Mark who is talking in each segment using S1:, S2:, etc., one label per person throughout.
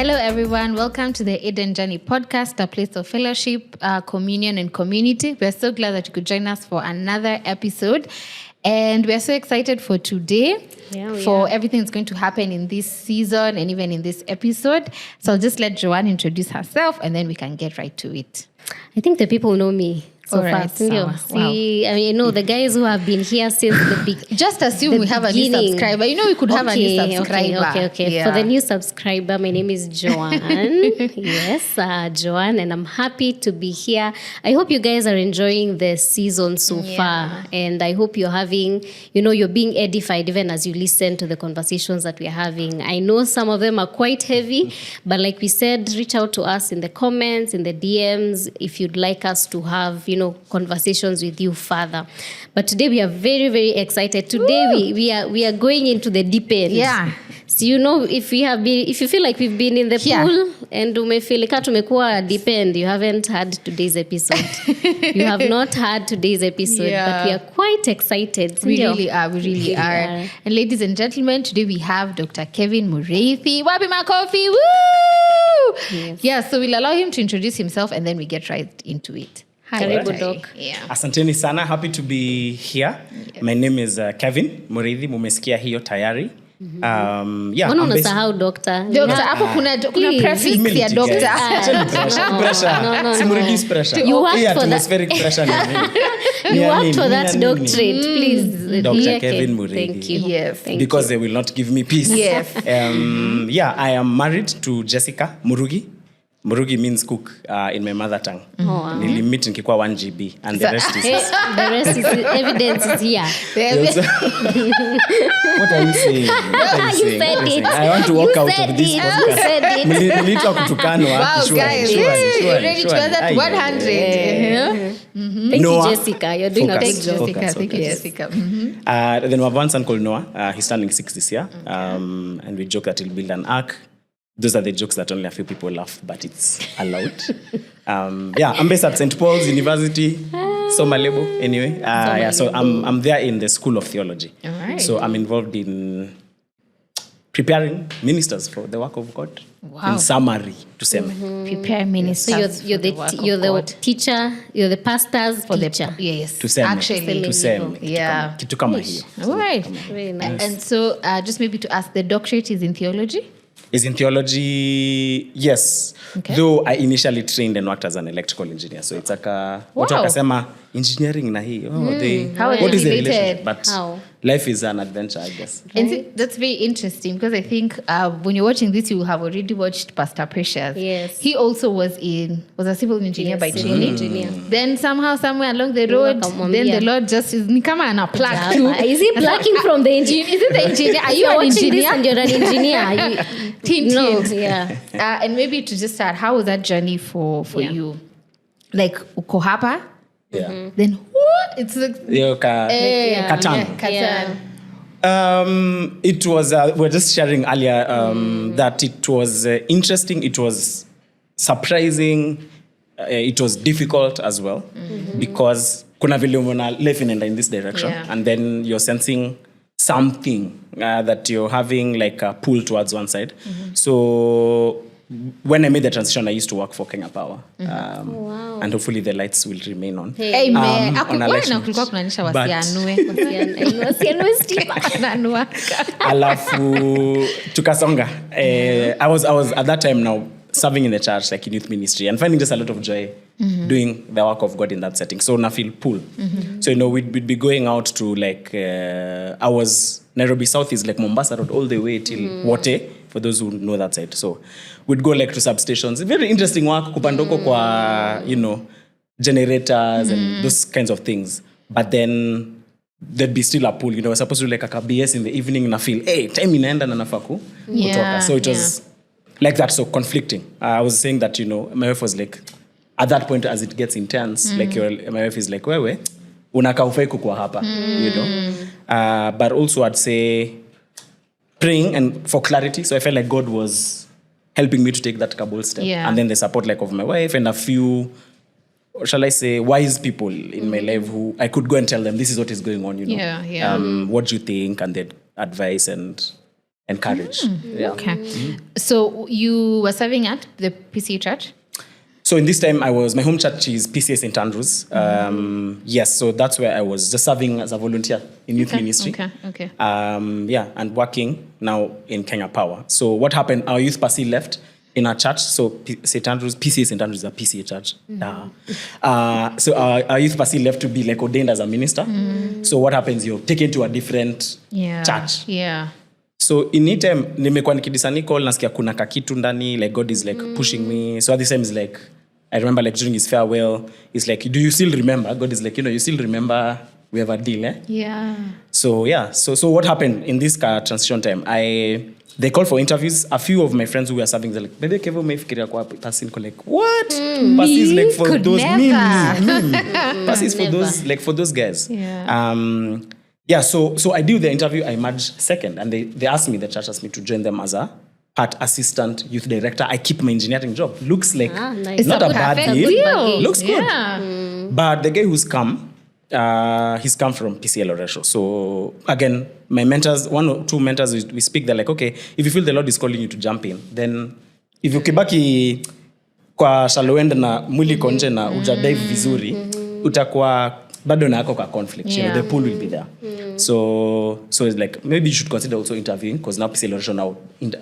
S1: Hello, everyone. Welcome to the Eden Journey podcast, a place of fellowship, communion, and community. We're so glad that you could join us for another episode. And we're so excited for today, for everything that's going to happen in this season and even in this episode. So I'll just let Joanne introduce herself and then we can get right to it.
S2: I think the people know me. So
S1: right,
S2: far, See, I mean, the guys who have been here since the beginning.
S1: Just assume we have a new subscriber. We could have a new subscriber.
S2: Okay. Yeah. For the new subscriber, my name is Joanne. Yes, Joanne, and I'm happy to be here. I hope you guys are enjoying the season so far, and I hope you're having, you're being edified even as you listen to the conversations that we're having. I know some of them are quite heavy, but like we said, reach out to us in the comments, in the DMs, if you'd like us to have, conversations with you further. But today we are very, very excited. Today we are going into the deep end.
S1: Yeah.
S2: So if you feel like we've been in the pool and you may feel like tumekuwa deep end, you haven't had today's episode. You have not had today's episode, but we are quite excited.
S1: We really are. And ladies and gentlemen, today we have Dr. Kevin Muriithi. Wapi makofi, woo! Yes. Yeah, so we'll allow him to introduce himself and then we get right into it.
S2: Karibu Doc.
S3: Asanteni sana, happy to be here. Yes. My name is Kevin Muriithi, mumesikia hiyo tayari.
S2: Mbona unasahau doctor?
S1: Doctor, hapo kuna prefix ya doctor.
S3: Pressure. Simurigis pressure.
S2: You worked for
S3: atmospheric pressure.
S2: You worked for that doctorate, please.
S3: Dr. Kevin Muriithi.
S2: Thank you.
S1: Yes.
S3: Because they will not give me peace.
S1: Yes.
S3: I am married to Jessica Murugi. Murugi means cook in my mother tongue. Nilimit nikikuwa 1 GB and the rest is
S2: the rest is evidence is here.
S3: What are you saying?
S2: You said it.
S3: I want to walk out of this podcast. Nilitoka kutukanwa.
S1: Wow, guys. You're ready to answer 100.
S2: Thank you, Jessica. You're doing a big job.
S1: Thank you, Jessica.
S3: Then we have one son called Noah. He's turning 6 this year. And we joke that he'll build an ark. Those are the jokes that only a few people laugh, but it's allowed. I'm based at St. Paul's University, Somalebo, anyway. So I'm there in the School of Theology.
S1: All right.
S3: So I'm involved in preparing ministers for the work of God.
S1: Wow.
S3: In summary, to say.
S1: Prepare ministers.
S2: So you're the teacher, you're the pastor's
S1: for
S2: teacher.
S1: Yes.
S3: To say.
S1: Actually.
S3: To say.
S1: Yeah.
S3: Kitu kama hiyo.
S1: All right.
S2: Very nice.
S1: And so just maybe to ask, the doctorate is in theology?
S3: Is in theology, yes.
S1: Okay.
S3: Though I initially trained and worked as an electrical engineer. So it's like watu wakasema engineering na hii. What is the relationship? But life is an adventure, I guess.
S1: And that's very interesting because I think when you're watching this, you will have already watched Pastor Precious.
S2: Yes.
S1: He also was a civil engineer by training. Then somehow, somewhere along the road, then the Lord just is nikama ana pluck too.
S2: Is he plucking from the engineer?
S1: Is it the engineer? Are you an engineer?
S2: And you're an engineer.
S1: No.
S2: Yeah.
S1: And maybe to just start, how was that journey for you? Like uko hapa?
S3: Yeah.
S1: Then what? It's like
S3: Katan. It was we're just sharing earlier that it was interesting, it was surprising, it was difficult as well because kuna vile umeona life inaenda in this direction and then you're sensing something that you're having like a pull towards one side. So when I made the transition, I used to work for Kenya Power. And hopefully the lights will remain on.
S1: Amen.
S3: Kulikuwa
S1: kunanisha wasianue stima.
S3: Alafu tukasonga. I was at that time now serving in the church, like in youth ministry, and finding just a lot of joy doing the work of God in that setting. So na feel pull. So we'd be going out to like Nairobi South is like Mombasa Road all the way till Wote, for those who know that side. So we'd go like to substations. Very interesting work, kupandoko kwa, generators and those kinds of things. But then there'd be still a pull. We're supposed to do like a BS in the evening and I feel, hey, time inaenda na nafaku kutoka. So it was like that, so conflicting. I was saying that, my wife was like, at that point as it gets intense, like my wife is like, wewe, unaka ufai kukua hapa, but also I'd say praying and for clarity. So I felt like God was helping me to take that bold step.
S1: Yeah.
S3: And then the support like of my wife and a few, shall I say, wise people in my life who I could go and tell them this is what is going on,
S1: Yeah.
S3: What do you think? And they'd advise and courage.
S1: Okay. So you were serving at the PCA church?
S3: So in this time, my home church is PCA St. Andrews. Yes, so that's where I was just serving as a volunteer in youth ministry.
S1: Okay.
S3: And working now in Kenya Power. So what happened, our youth pastor left in our church. So PCA St. Andrews is a PCA church. So our youth pastor left to be like ordained as a minister. So what happens, you're taken to a different church.
S1: Yeah.
S3: So in it time, nimekuwa nikidisaniko, nasikia kuna kakitu ndani, like God is like pushing me. So at this time is like, I remember like during his farewell, it's like, do you still remember? God is like, you still remember we have a deal, eh?
S1: Yeah.
S3: So so what happened in this transition time? They called for interviews. A few of my friends who were serving, they're like, "Bebe Kevo umefikiria kwa passing?" Like, what? Passing is like for
S1: could
S3: those
S1: never.
S3: Passing is for those for those guys.
S1: Yeah.
S3: So I do the interview. I emerged second, and they asked me, the church asked me to join them as a part assistant youth director. I keep my engineering job. Looks like
S2: nice.
S3: not a bad deal. Looks good.
S1: Yeah.
S3: But the guy who's come, he's come from PCL Oresho. So again, my mentors, one or two mentors, we speak, they're like, okay, if you feel the Lord is calling you to jump in, then if you kibaki kwa shallow-end na mwili konje na ujadive vizuri, utakuwa bado na yako ka conflict.
S1: Yeah.
S3: The pool will be there. So it's like, maybe you should consider also interviewing, because now PCL Oresho now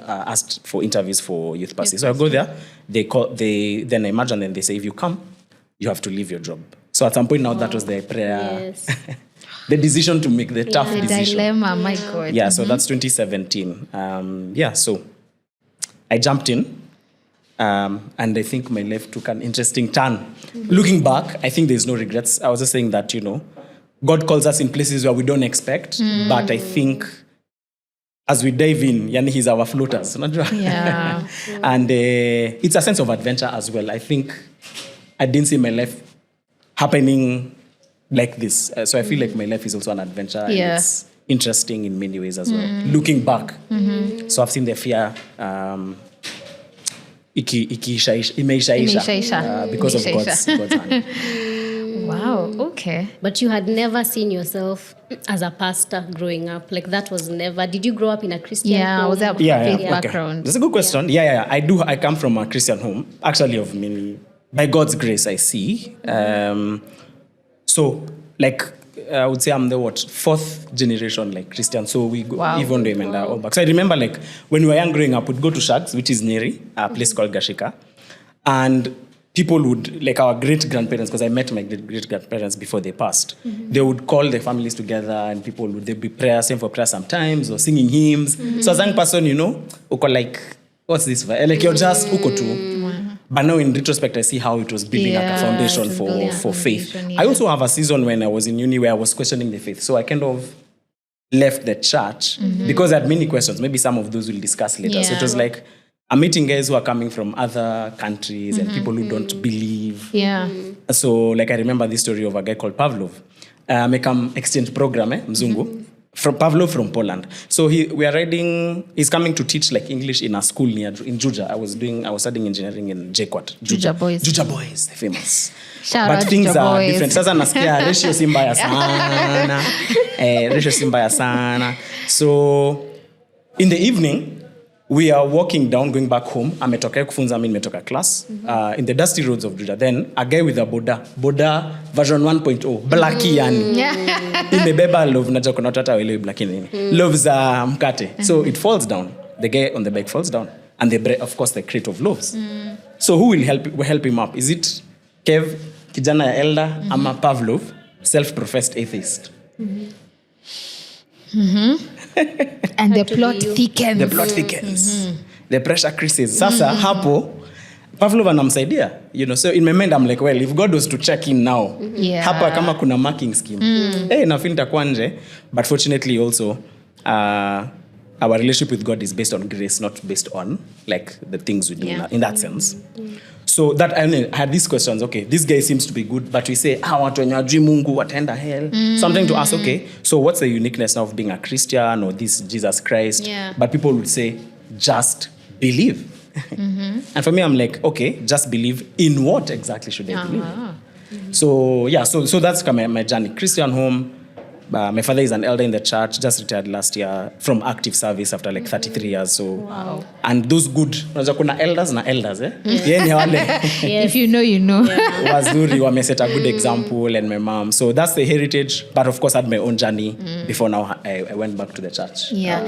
S3: asked for interviews for youth pastors. So I go there, then I imagine, then they say, if you come, you have to leave your job. So at some point now, that was the prayer, the decision to make, the tough
S1: The
S3: decision.
S1: dilemma, my God.
S3: Yeah, so that's 2017. So I jumped in, and I think my life took an interesting turn. Looking back, I think there's no regrets. I was just saying that, God calls us in places where we don't expect, but I think as we dive in, he's our floaters.
S1: Yeah.
S3: And it's a sense of adventure as well. I think I didn't see my life happening like this. So I feel like my life is also an adventure.
S1: Yeah.
S3: And it's interesting in many ways as well. Looking back. So I've seen the fear imeishaisha because of God's hand.
S1: Wow, okay.
S2: But you had never seen yourself as a pastor growing up. Like that was never. Did you grow up in a Christian home?
S1: Was that background?
S3: Okay. That's a good question. Yeah. I do. I come from a Christian home. Actually, of many. By God's grace, I see. So, like, I would say I'm the fourth generation like Christian. So we go, even though I'm all back. So I remember like when we were young growing up, we'd go to Shags, which is Nyeri, a place called Gashika, and people would, like our great-grandparents, because I met my great-grandparents before they passed, they would call their families together and people would, there'd be prayer, same for prayer sometimes, or singing hymns. So as a young person, uko like, what's this? Like you're just uko too. But now in retrospect, I see how it was building like a foundation for faith. I also have a season when I was in uni where I was questioning the faith. So I kind of left the church because I had many questions. Maybe some of those we'll discuss later. Yeah. So it was like, I'm meeting guys who are coming from other countries and people who don't believe.
S1: Yeah.
S3: So like I remember this story of a guy called Pavlov. Mekam exchange program, Mzungu. From Pavlov from Poland. So he's coming to teach like English in a school in Juja. I was studying engineering in JKUAT.
S1: Juja Boys.
S3: Juja Boys, the famous.
S1: Shout out
S3: But things
S1: Juja
S3: are
S1: Boys.
S3: different. Sasa nasikia ratio si mbaya sana. Ratio si mbaya sana. So in the evening, we are walking down, going back home. Ametoka kufunza, mimi nimetoka class. In the dusty roads of Juja. Then a guy with a Boda version 1.0, blackie yani. Imebeba love, najua kuna watu hata waelewi blackie nini. Love za mkate. So it falls down. The guy on the bike falls down. And of course the crate of loaves. So who will help him up? Is it Kev, kijana ya Elda, ama Pavlov, self-professed atheist?
S1: And the plot thickens.
S3: The plot thickens. The pressure creases. Sasa hapo Pavlov anamsaidia, so in my mind I'm like, well, if God was to check in now, hapa kama kuna marking scheme, na feel nitakuwa nje. But fortunately also our relationship with God is based on grace, not based on like the things we do in that sense. So that I had these questions. Okay, this guy seems to be good, but we say, watu wenye hawajui Mungu wataenda hell. So I'm trying to ask, okay, so what's the uniqueness now of being a Christian or this Jesus Christ?
S1: Yeah.
S3: But people would say, just believe. And for me, I'm like, okay, just believe in what exactly should I believe? So that's my journey. Christian home, My father is an elder in the church, just retired last year from active service after like 33 years. So,
S2: Wow.
S3: and those good, kuna elders na elders, eh? Yeah, ni wale.
S1: If you know, you know.
S3: Wazuri wameset a good example, and my mom. So that's the heritage. But of course, I had my own journey before now I went back to the church.
S1: Yeah.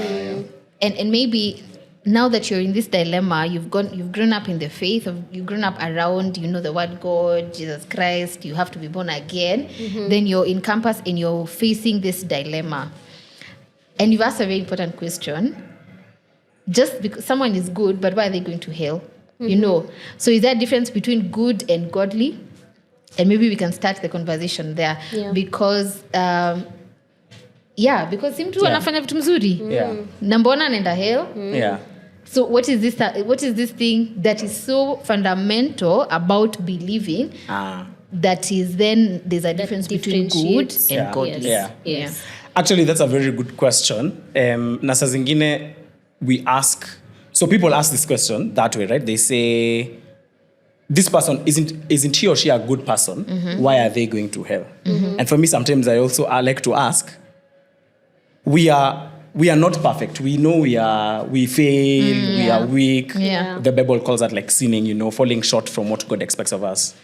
S1: And maybe now that you're in this dilemma, you've grown up in the faith, you've grown up around, you know, the word God, Jesus Christ, you have to be born again. Then you're in campus and you're facing this dilemma. And you've asked a very important question. Just because someone is good, but why are they going to hell? You know. So is there a difference between good and godly? And maybe we can start the conversation there.
S2: Yeah.
S1: Because because si mtu anafanya vitu mzuri. Na mbona anaenda hell?
S3: Yeah.
S1: So what is this thing that is so fundamental about believing that is then there's a difference between good and godly?
S2: Yes.
S3: Actually, that's a very good question. Na saa zingine we ask, so people ask this question that way, right? They say, this person isn't he or she a good person? Why are they going to hell? And for me, sometimes I like to ask, we are not perfect. We know we fail, we are weak.
S1: Yeah.
S3: The Bible calls that like sinning, you know, falling short from what God expects of us.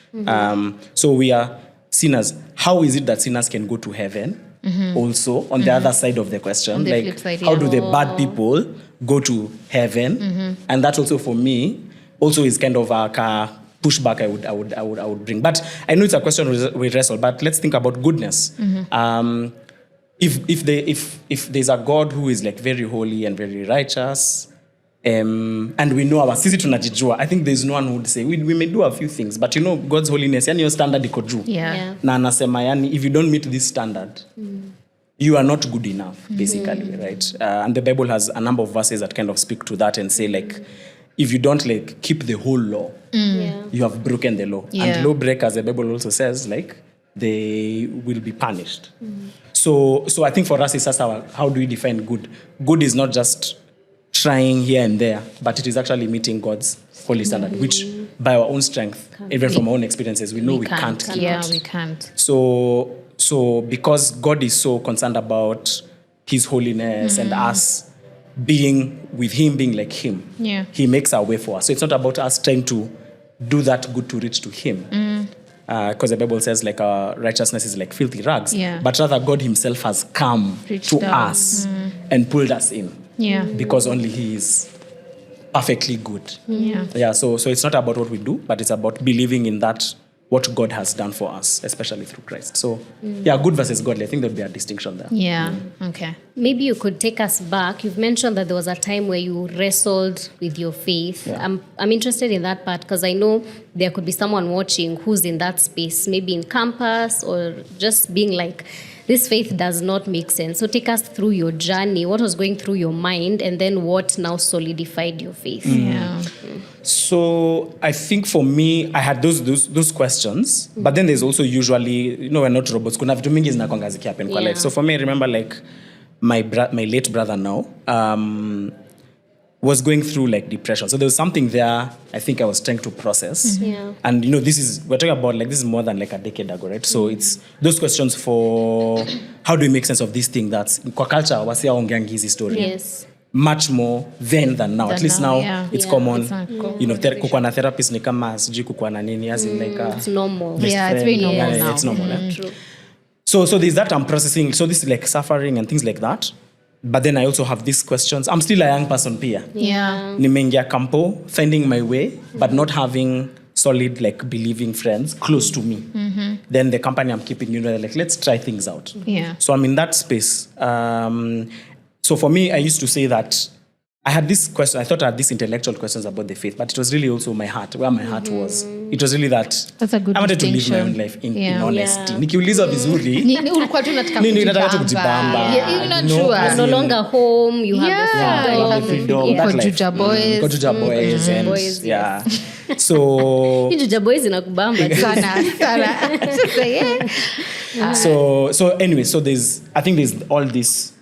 S3: So we are sinners. How is it that sinners can go to heaven? Also, on the other side of the question,
S1: On the
S3: like
S1: flip side,
S3: how do the bad people go to heaven? And that also for me also is kind of a pushback I would bring. But I know it's a question we wrestle. But let's think about goodness. If there's a God who is like very holy and very righteous, and we know our sisi tunajijua, I think there's no one who would say we may do a few things, but you know God's holiness, yani your standard iko juu.
S1: Yeah.
S3: Na anasema yani if you don't meet this standard, you are not good enough, basically, right? And the Bible has a number of verses that kind of speak to that and say like, if you don't like keep the whole law, you have broken the law.
S1: Yeah.
S3: And lawbreakers, the Bible also says like they will be punished. So I think for us it's just how do we define good? Good is not just trying here and there, but it is actually meeting God's holy standard, which by our own strength, even from our own experiences, we know we can't keep.
S1: Yeah, we can't.
S3: So because God is so concerned about his holiness and us being with him, being like him, he makes our way for us. So it's not about us trying to do that good to reach to him. Because the Bible says like our righteousness is like filthy rags.
S1: Yeah.
S3: But rather God himself has come
S1: Reached
S3: to
S1: down.
S3: us and pulled us in.
S1: Yeah.
S3: Because only he is perfectly good.
S1: Yeah.
S3: So it's not about what we do, but it's about believing in that, what God has done for us, especially through Christ. So good versus godly, I think there'd be a distinction there.
S1: Yeah. Okay.
S2: Maybe you could take us back. You've mentioned that there was a time where you wrestled with your faith.
S3: Yeah.
S2: I'm interested in that part because I know there could be someone watching who's in that space, maybe in campus or just being like, this faith does not make sense. So take us through your journey, what was going through your mind, and then what now solidified your faith.
S1: Yeah.
S3: So I think for me, I had those questions, but then there's also usually, you know, we're not robots. Kuna vitu mingi zinakuanga zikihappen kwa life. So for me, I remember like my late brother now was going through like depression. So there was something there I think I was trying to process. And you know, we're talking about like, this is more than like a decade ago, right? So it's those questions for how do we make sense of this thing that's kwa culture wasi aongeangi hizi story.
S2: Yes.
S3: Much more then than now. At least now it's common. You know, kukua na therapist ni kama sijui kukua na nini, as in like
S2: it's normal.
S1: Yeah, it's very normal now.
S3: It's normal.
S2: True.
S3: So there's that I'm processing. So this is like suffering and things like that. But then I also have these questions. I'm still a young person pia.
S1: Yeah.
S3: Nimeingia campo, finding my way, but not having solid like believing friends close to me. Then the company I'm keeping, you know, like let's try things out.
S1: Yeah.
S3: So I'm in that space. So for me, I used to say that I had this question. I thought I had these intellectual questions about the faith, but it was really also my heart, where my heart was. It was really that
S1: That's a good
S3: I wanted to live my own
S1: distinction.
S3: life in
S1: Yeah.
S3: honesty. Nikiulizwa vizuri,
S1: Ni ulikuwa tu unataka
S3: Nini nataka tu
S1: kujibamba.
S3: kujibamba.
S1: Yeah, you're not
S3: You know,
S1: sure.
S3: as
S2: No
S3: in-
S2: longer home, you have the
S1: Yeah,
S2: freedom.
S1: you have
S3: the freedom,
S2: Yeah.
S3: that life.
S1: Juja boys.
S3: Juja boys, and
S2: Boys,
S3: yeah. So
S2: Hii Juja boys inakubamba tu.
S1: Sana. Sasa, yeah.
S3: so anyway, so I think there's all this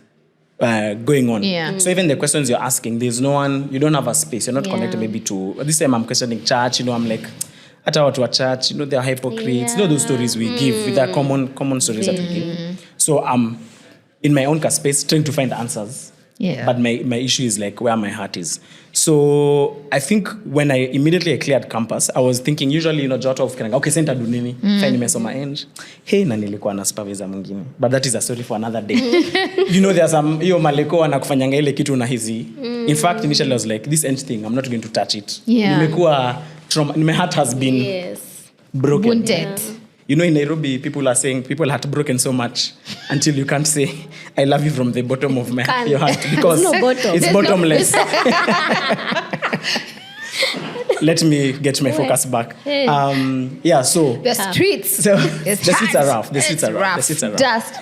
S3: going on.
S1: Yeah.
S3: So even the questions you're asking, there's no one, you don't have a space. You're not
S2: Yeah.
S3: connected maybe to, this time I'm questioning church, you know, I'm like, hata watu wa church, you know, they're hypocrites. You know those stories we give, with the common stories that we give. So I'm in my own space trying to find answers.
S1: Yeah.
S3: But my issue is like where my heart is. So I think when I immediately cleared campus, I was thinking usually, jota of kinanga, okay, senta dunini, fine nimesoma eng. Hey, na nilikuwa na supervisor mwingine. But that is a story for another day. There's some, hiyo maleko anakufanyanga ile kitu na hizi. In fact, initially I was like, this eng thing, I'm not going to touch it.
S1: Yeah.
S3: Nimekuwa trauma, my heart has been broken.
S1: Wounded.
S3: In Nairobi, people are saying people heartbroken so much until you can't say, I love you from the bottom of your heart because
S2: no bottom.
S3: It's bottomless. Let me get my focus back. So
S1: The streets.
S3: So the streets are rough. The streets are rough.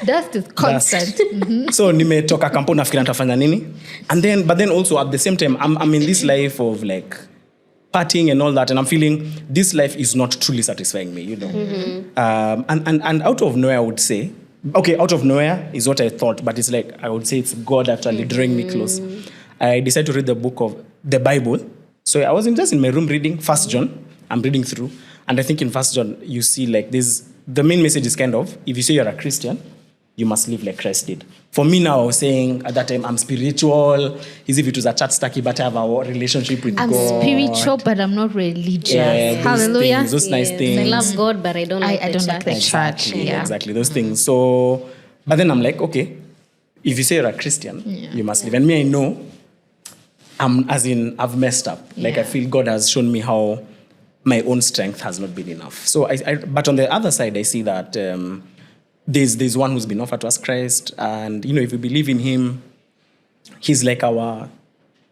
S1: Dust is constant.
S3: So nimetoka kampo nafikiri nitafanya nini? But then also at the same time, I'm in this life of like partying and all that, and I'm feeling this life is not truly satisfying me, and out of nowhere I would say, okay, out of nowhere is what I thought, but it's like I would say it's God actually drawing me close. I decided to read the book of the Bible. So I wasn't just in my room reading 1 John. I'm reading through, and I think in 1 John you see like this. The main message is kind of, if you say you're a Christian, you must live like Christ did. For me now, I was saying at that time, I'm spiritual. As if it was a church stacky, but I have a relationship with
S1: I'm
S3: God.
S1: I'm spiritual, but I'm not religious.
S3: Yeah,
S1: Hallelujah.
S3: Those nice things.
S2: I love God, but I don't like
S1: I don't like the church. Yeah.
S3: Exactly, those things. So, but then I'm like, okay, if you say you're a Christian, you must live. And me, I know, I've messed up. Like I feel God has shown me how my own strength has not been enough. So, but on the other side, I see that there's one who's been offered to us, Christ, and if we believe in him, he's like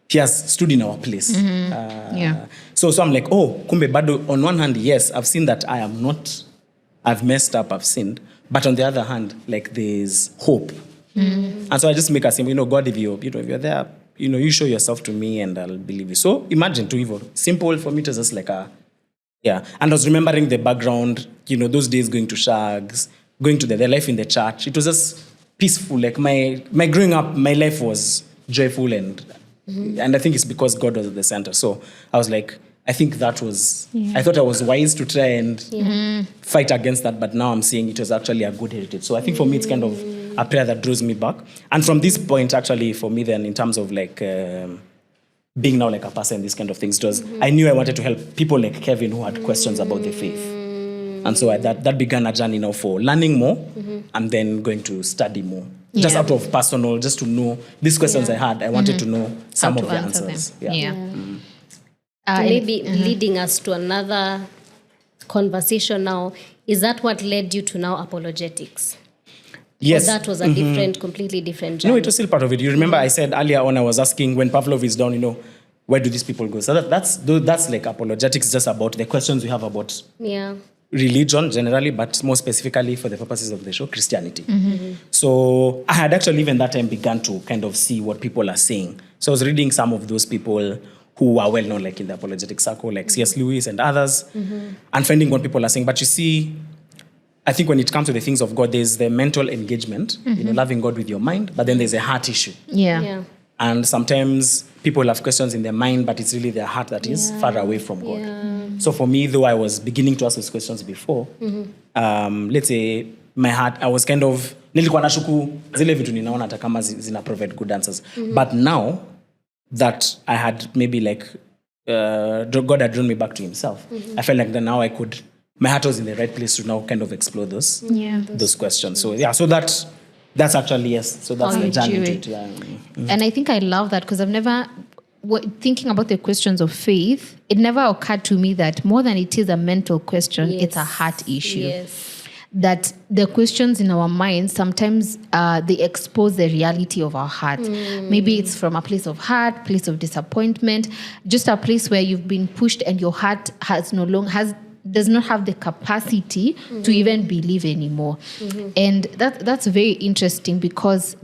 S3: he has stood in our place. So I'm like, kumbe bado, on one hand, yes, I've seen that I've messed up, I've sinned, but on the other hand, like there's hope. And so I just make a simple, God, if you're there, you show yourself to me and I'll believe you. So imagine to evil, simple for me to just like and I was remembering the background, those days going to shags, going to the life in the church. It was just peaceful. Like my growing up, my life was joyful and I think it's because God was at the center. So I was like, I think that was, I thought I was wise to try and fight against that, but now I'm seeing it was actually a good heritage. So I think for me, it's kind of a prayer that draws me back. And from this point, actually, for me then, in terms of like being now like a pastor and these kind of things, it was, I knew I wanted to help people like Kevin who had questions about the faith. And so that began a journey now for learning more and then going to study more. Just out of personal, just to know these questions I had, I wanted to know some of the answers.
S2: Maybe leading us to another conversation now, is that what led you to now apologetics?
S3: Yes.
S2: Or that was a different, completely different journey?
S3: No, it was still part of it. You remember I said earlier on, I was asking when Pavlov is down, where do these people go? So that's like apologetics, just about the questions we have about religion generally, but more specifically for the purposes of the show, Christianity. So I had actually even that time begun to kind of see what people are saying. So I was reading some of those people who are well known, like in the apologetic circle, like C.S. Lewis and others, and finding what people are saying. But you see, I think when it comes to the things of God, there's the mental engagement, loving God with your mind, but then there's a heart issue. And sometimes people have questions in their mind, but it's really their heart that is far away from God. So for me, though I was beginning to ask those questions before, let's say my heart, I was kind of, nilikuwa nashuku zile vitu ninaona hata kama zina provide good answers. But now that I had maybe like, God had drawn me back to himself, I felt like that now my heart was in the right place to now kind of explore those questions. So so that's actually, yes. So that's the journey to it.
S1: And I think I love that because I've never, thinking about the questions of faith, it never occurred to me that more than it is a mental question, it's a heart issue. That the questions in our minds, sometimes they expose the reality of our heart. Maybe it's from a place of hurt, place of disappointment, just a place where you've been pushed and your heart does not have the capacity to even believe anymore. And that's very interesting because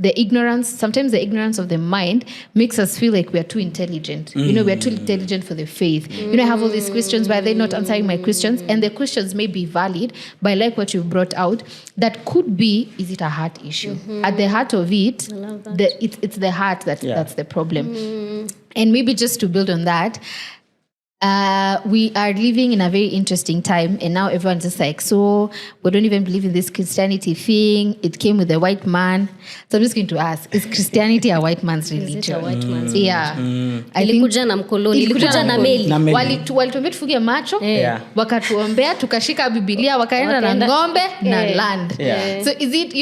S1: sometimes the ignorance of the mind makes us feel like we're too intelligent. We're too intelligent for the faith. I have all these questions, why are they not answering my questions? And the questions may be valid, but like what you've brought out, that could be, is it a heart issue? At the heart of it, it's the heart that's the problem. And maybe just to build on that, We are living in a very interesting time, and now everyone's just like, so we don't even believe in this Christianity thing. It came with a white man. So I'm just going to ask, is Christianity a white man's religion?
S2: Is it a white man's
S1: Yeah. I think
S2: ilikuja na mkoloni, ilikuja na meli.
S3: Na meli.
S1: Walituambia tufunge macho,
S3: Yeah.
S1: wakatuombea, tukashika Biblia, wakaenda na ng'ombe na land.
S3: Yeah.
S1: So is it,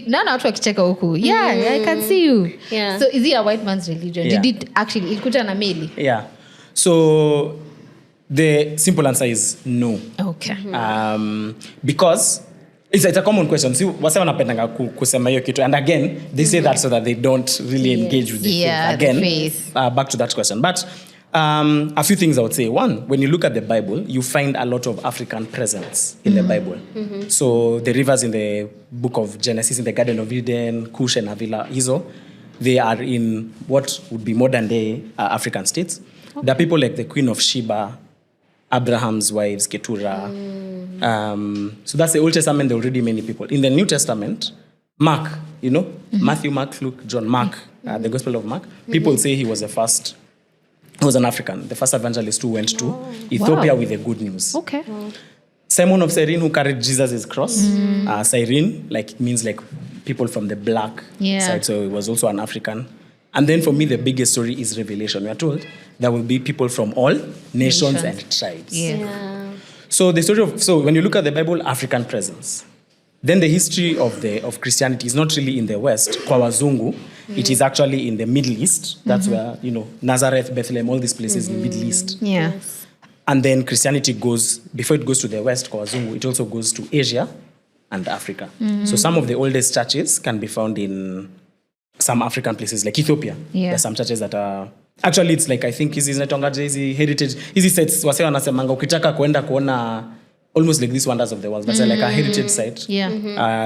S1: naona watu wakicheka huku. Yeah, I can see you.
S2: Yeah.
S1: So is it a white man's religion?
S3: Yeah.
S1: Did it actually, ilikuja na meli?
S3: Yeah. So the simple answer is no.
S1: Okay.
S3: Because it's a common question. See, wase wanapendanga kusema hiyo kitu. And again, they say that so that they don't really engage with the
S1: Yeah,
S3: faith. Again,
S1: the faith.
S3: Back to that question. But a few things I would say. One, when you look at the Bible, you find a lot of African presence in the Bible. So the rivers in the book of Genesis, in the Garden of Eden, Cush and Havilah, Hizo, they are in what would be modern day African states. Okay. There are people like the Queen of Sheba, Abraham's wives, Keturah. So that's the Old Testament. There are already many people. In the New Testament, Mark, Matthew, Mark, Luke, John, Mark, the Gospel of Mark, people say he was he was an African, the first evangelist who went to Ethiopia with the good news.
S1: Okay.
S3: Simon of Cyrene, who carried Jesus' cross. Cyrene, means people from the black side, so he was also an African. And then for me, the biggest story is Revelation. We are told there will be people from all nations and tribes.
S1: Yeah.
S3: So when you look at the Bible, African presence. Then the history of Christianity is not really in the West, kwa wazungu. It is actually in the Middle East. That's where, Nazareth, Bethlehem, all these places in the Middle East.
S1: Yeah.
S3: And then Christianity before it goes to the West, kwa wazungu, it also goes to Asia and Africa. So some of the oldest churches can be found in some African places, like Ethiopia.
S1: Yeah.
S3: There's some churches that are... Actually, it's I think, hizi heritage... Hizi sites, wase wanasemanga, ukitaka kuenda kuona almost like these wonders of the world, but like a heritage site.
S1: Yeah.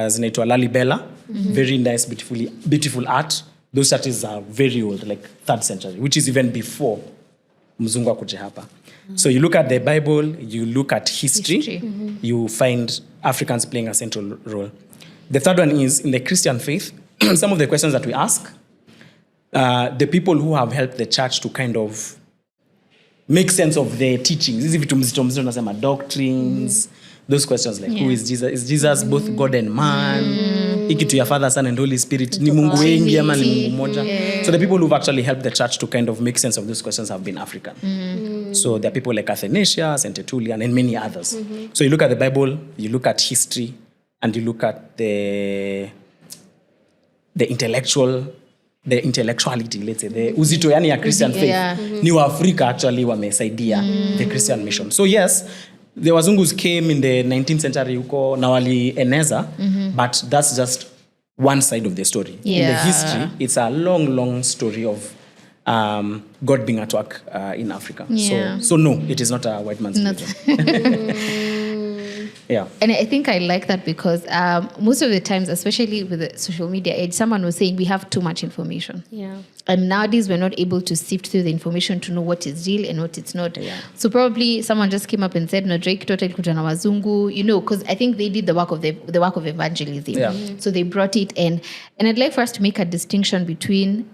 S3: Zinaitwa Lalibela. Very nice, beautiful art. Those churches are very old, like 3rd century, which is even before mzungu akuje hapa. So you look at the Bible, you look at history. You find Africans playing a central role. The third one is, in the Christian faith, some of the questions that we ask, the people who have helped the church to kind of make sense of the teachings, hizi vitu mzito nasema doctrines, those questions like who is Jesus? Is Jesus both God and man? Ikitu ya Father, Son and Holy Spirit, ni Mungu wengi ama ni Mungu moja? So the people who've actually helped the church to kind of make sense of those questions have been African. So there are people like Athanasius and Tertullian and many others. So you look at the Bible, you look at history, and you look at the intellectuality, let's say, the uzito yani ya Christian faith. Ni wa Afrika actually wamesaidia the Christian mission. So yes, the wazungus came in the 19th century huko na walieneza, but that's just one side of the story. In the history, it's a long story of God being at work in Africa. So no, it is not a white man's religion. Yeah.
S1: And I think I like that because most of the times, especially with the social media age, someone was saying we have too much information.
S2: Yeah.
S1: And nowadays we're not able to sift through the information to know what is real and what it's not. Yeah. So probably someone just came up and said, no, Drake total kuja na wazungu, because I think they did the work of evangelism.
S3: Yeah.
S1: So they brought it in. And I'd like for us to make a distinction between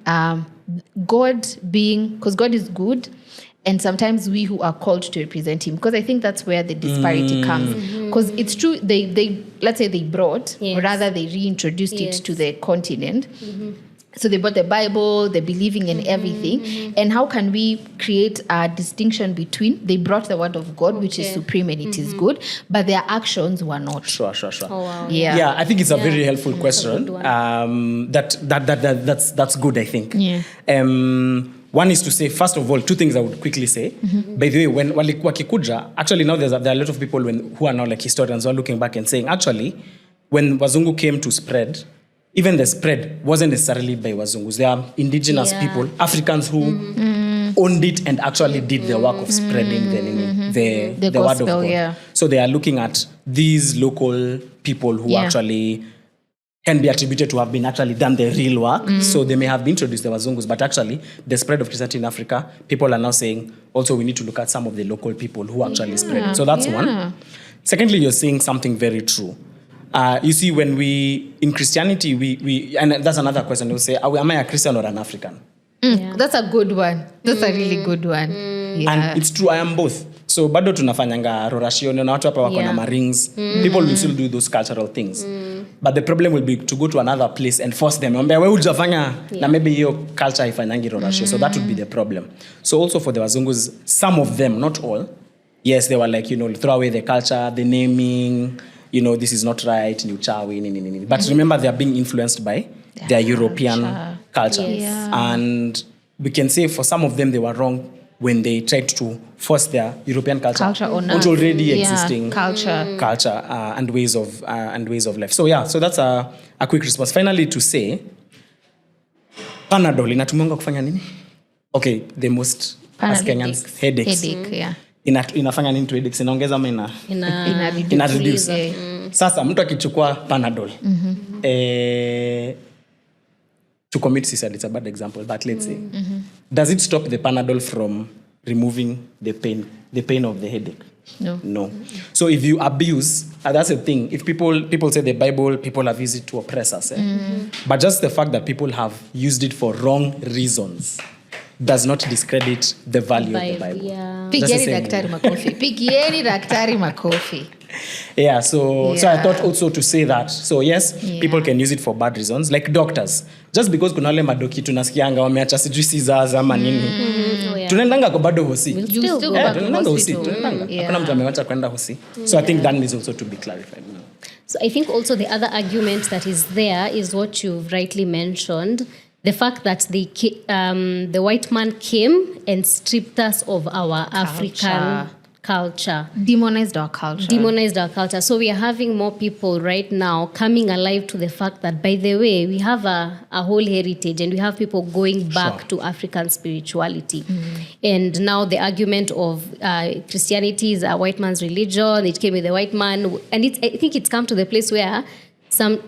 S1: God being, because God is good, and sometimes we who are called to represent him, because I think that's where the disparity comes. Because it's true, they let's say they brought, or rather they reintroduced it to the continent. So they brought the Bible, the believing and everything. And how can we create a distinction between they brought the word of God, which is supreme and it is good, but their actions were not.
S3: Sure.
S2: Oh, wow.
S3: Yeah, I think it's a very helpful question. That's good, I think.
S1: Yeah.
S3: One is to say, first of all, two things I would quickly say. By the way, when wakikuja, actually now there are a lot of people who are now like historians who are looking back and saying, actually, when Wazungu came to spread, even the spread wasn't necessarily by Wazungus. There are indigenous people, Africans who owned it and actually did the work of spreading the
S1: gospel,
S3: word of God.
S1: Yeah.
S3: So they are looking at these local people who actually can be attributed to have been actually done the real work. So they may have been introduced the Wazungus, but actually the spread of Christianity in Africa, people are now saying, also we need to look at some of the local people who actually spread it. So that's one. Secondly, you're saying something very true. You see, when in Christianity, we and that's another question, we'll say, am I a Christian or an African?
S1: That's a good one. That's a really good one.
S3: And it's true, I am both. So bado tunafanyanga rorashio na watu hapa wako na marings. People will still do those cultural things. But the problem will be to go to another place and force them. Ambia wewe hujafanya na maybe hiyo culture haifanyangi rorashio. So that would be the problem. So also for the wazungus, some of them, not all, yes, they were like, throw away the culture, the naming, this is not right, ni uchawi, ni. But remember, they are being influenced by their European culture.
S1: Yes.
S3: And we can say for some of them, they were wrong when they tried to force their European culture
S1: on
S3: onto already existing
S1: culture
S3: and ways of life. So so that's a quick response. Finally, to say, Panadol inatumiwa kufanya nini? Okay, the most as Kenyans, headaches. Inafanya nini to headaches? Inaongeza ama ina reduce. Sasa mtu akichukua Panadol to commit suicide, it's a bad example, but let's say, does it stop the Panadol from removing the pain of the headache? No. So if you abuse, that's the thing. If people say the Bible, people have used it to oppress us. But just the fact that people have used it for wrong reasons does not discredit the value of the Bible.
S2: Yeah.
S1: Pigieni daktari makofi.
S3: Yeah, so I thought also to say that. So yes, people can use it for bad reasons, like doctors. Just because kuna wale madoki tunasikianga wameacha sijui scissors ama nini. Tunaendanga kwa bado hosi. Tunaendanga hosi. Hakuna mtu amewacha kwenda hosi. So I think that needs also to be clarified.
S2: So I think also the other argument that is there is what you've rightly mentioned. The fact that the white man came and stripped us of our African culture.
S1: Demonized our culture.
S2: So we are having more people right now coming alive to the fact that, by the way, we have a whole heritage and we have people going back to African spirituality. And now the argument of Christianity is a white man's religion. It came with the white man. And I think it's come to the place where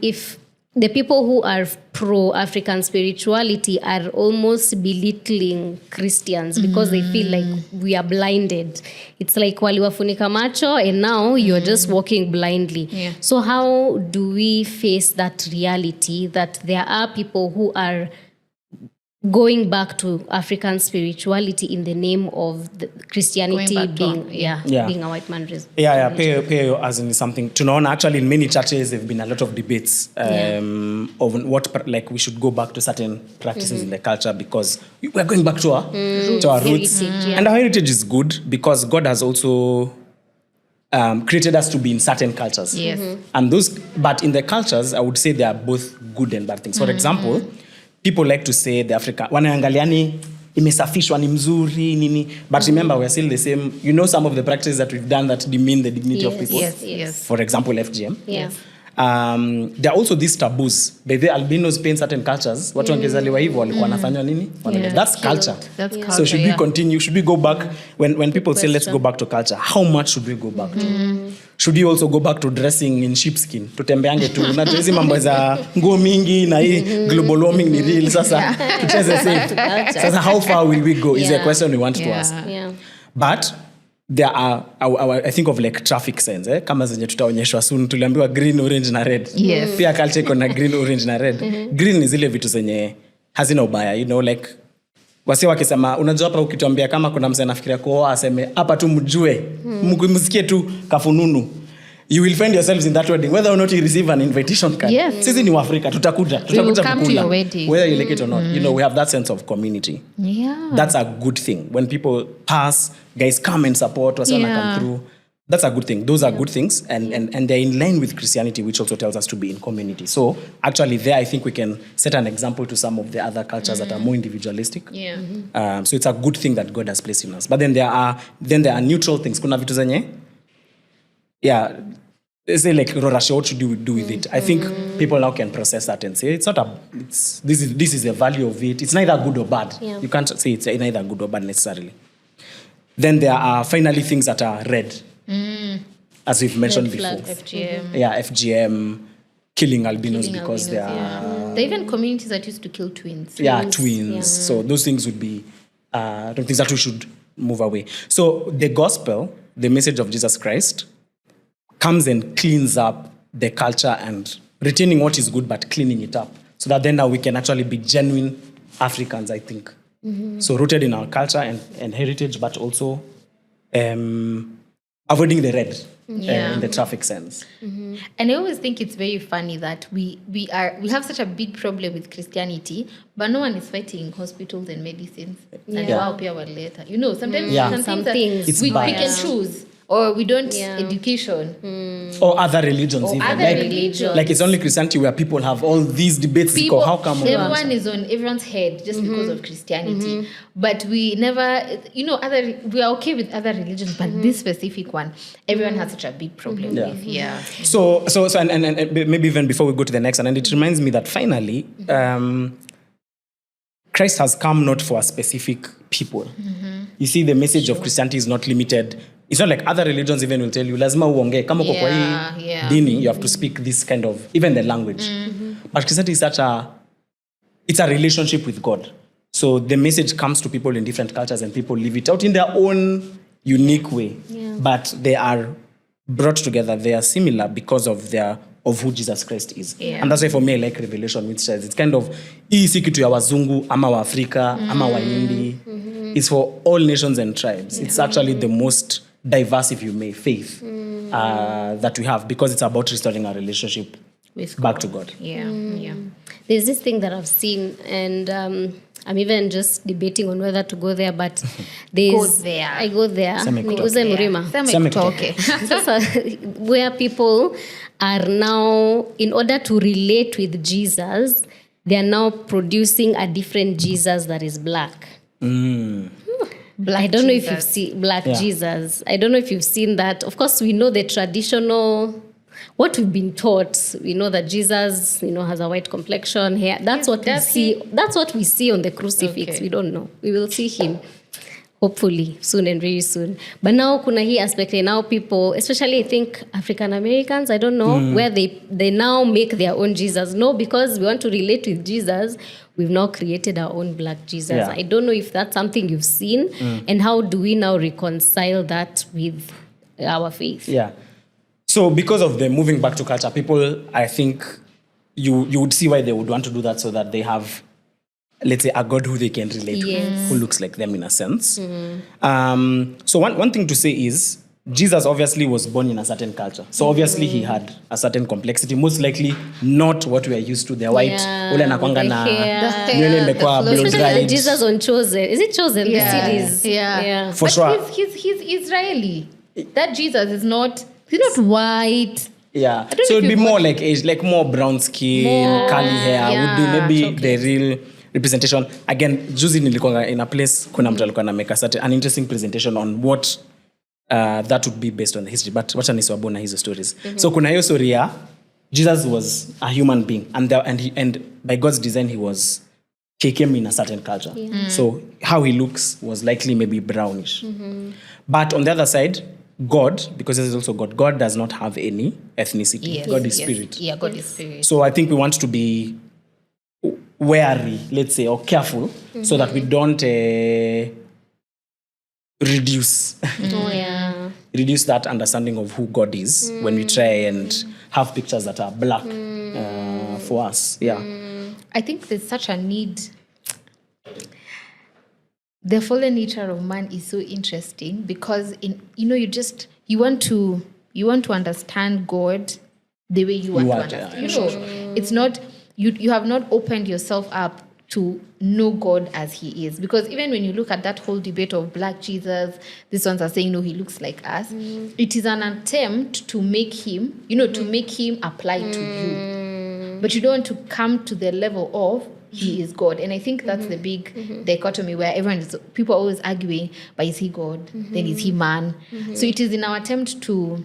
S2: if the people who are pro-African spirituality are almost belittling Christians because they feel like we are blinded. It's like waliwafunika macho and now you're just walking blindly.
S1: Yeah.
S2: So how do we face that reality that there are people who are going back to African spirituality in the name of the Christianity being a white man religion?
S3: Pay as in something. Tunaona actually in many churches there have been a lot of debates of what we should go back to certain practices in the culture because we're going back to our roots. And our heritage is good because God has also created us to be in certain cultures.
S1: Yes.
S3: And but in the cultures, I would say they are both good and bad things. For example, people like to say the Africa wanaangaliani imesafishwa ni mzuri nini, but remember we're still the same. Some of the practices that we've done that demean the dignity of people.
S1: Yes.
S3: For example, FGM.
S2: Yes.
S3: There are also these taboos. By the albinos paint certain cultures. Watu wangezaliwa hivyo walikuwa wanafanywa nini? That's culture.
S1: That's culture.
S3: So should we continue? Should we go back when people say let's go back to culture? How much should we go back to? Should you also go back to dressing in sheepskin? Tutembeange tu. Na hizi mambo za nguo mingi na hii global warming ni real. Sasa tucheze safe. Sasa how far will we go is a question we want to ask.
S2: Yeah.
S3: But there are I think of like traffic signs kama zenye tutaonyeshwa soon. Tuliambiwa green, orange na red.
S1: Yes.
S3: Pia culture iko na green, orange na red. Green ni zile vitu zenye hazina ubaya, like wasi wakisema unajua hapa ukituambia kama kuna msee anafikiria kuoa aseme hapa tu mjue msikie tu kafununu, you will find yourselves in that wedding whether or not you receive an invitation card.
S1: Yes.
S3: Sisi ni Waafrika tutakuja kukula whether you like it or not. We have that sense of community. That's a good thing. When people pass, guys come and support wasi come through. That's a good thing. Those are good things and they're in line with Christianity, which also tells us to be in community. So actually there I think we can set an example to some of the other cultures that are more individualistic. So it's a good thing that God has placed in us. But then there are neutral things. Kuna vitu zenye say like Rorasha, what should you do with it? I think people now can process that and say this is the value of it. It's neither good or bad. You can't say it's neither good or bad necessarily. Then there are finally things that are red. As we've mentioned before.
S1: FGM.
S3: FGM, killing albinos because they are...
S1: There are even communities that used to kill twins.
S3: Twins. Yeah. So those things would be things that we should move away. So the gospel, the message of Jesus Christ, comes and cleans up the culture and retaining what is good but cleaning it up. So that then now we can actually be genuine Africans, I think. So rooted in our culture and heritage, but also avoiding the red in the traffic sense.
S1: And I always think it's very funny that we have such a big problem with Christianity, but no one is fighting hospitals and medicines. And wow, pia later. You know, sometimes some things
S3: we
S1: pick and choose. Or we don't education.
S3: Or other religions
S1: or
S3: even.
S1: Other religions.
S3: Like it's only Christianity where people have all these debates. How come
S1: everyone is on everyone's head just because of Christianity. But we never, we are okay with other religions, but this specific one, everyone has such a big problem with.
S3: So and maybe even before we go to the next one, and it reminds me that finally, Christ has come not for a specific people. You see, the message of Christianity is not limited. It's not like other religions even will tell you, lazima uongee. Kama uko kwa hii dini, you have to speak this kind of, even the language. But Christianity is it's a relationship with God. So the message comes to people in different cultures and people live it out in their own unique way. But they are brought together. They are similar because of who Jesus Christ is. And that's why for me I like Revelation, which says it's kind of hii si kitu ya wazungu ama wa Afrika ama wa Hindi. It's for all nations and tribes. It's actually the most diverse, if you may, faith that we have, because it's about restoring our relationship back to God.
S2: There's this thing that I've seen, and I'm even just debating on whether to go there, but I go there. Niguze Murima. Where people are now, in order to relate with Jesus, they are now producing a different Jesus that is black. I don't know if you've seen Black Jesus. I don't know if you've seen that. Of course, we know the traditional, what we've been taught. We know that Jesus, has a white complexion, hair. That's what we see. That's what we see on the crucifix. We don't know. We will see him, hopefully, soon and very soon. But now, kuna hii aspect, now people, especially I think African Americans, I don't know, where they now make their own Jesus. No, because we want to relate with Jesus, we've now created our own black Jesus. I don't know if that's something you've seen, and how do we now reconcile that with our faith?
S3: So because of the moving back to culture, people, I think you would see why they would want to do that, so that they have, let's say, a God who they can relate with, who looks like them in a sense. So one thing to say is, Jesus obviously was born in a certain culture. So obviously he had a certain complexity, most likely not what we are used to. The white, ule anakwanga na nywele imekuwa blow dried.
S2: Jesus on Chosen. Is it Chosen? The series.
S3: For sure.
S1: He's Israeli. That Jesus is not, he's not white.
S3: So it would be more like age, like more brown skin, curly hair, would be maybe the real representation. Again, juzi nilikuwa in a place, kuna mtu alikuwa na make an interesting presentation on what that would be based on the history. But wacha niswabona hizo stories. So kuna hiyo story ya Jesus was a human being, and by God's design he came in a certain culture. So how he looks was likely maybe brownish. But on the other side, God, because this is also God does not have any ethnicity. God is spirit.
S1: God is spirit.
S3: So I think we want to be wary, let's say, or careful, so that we don't reduce that understanding of who God is when we try and have pictures that are black for us.
S1: I think there's such a need. The fallen nature of man is so interesting, because you want to understand God the way you want to understand. It's not you have not opened yourself up to know God as he is. Because even when you look at that whole debate of black Jesus, these ones are saying, no, he looks like us. It is an attempt to make him, to make him apply to you. But you don't want to come to the level of he is God. And I think that's the big dichotomy where people are always arguing, but is he God? Then is he man? So it is in our attempt to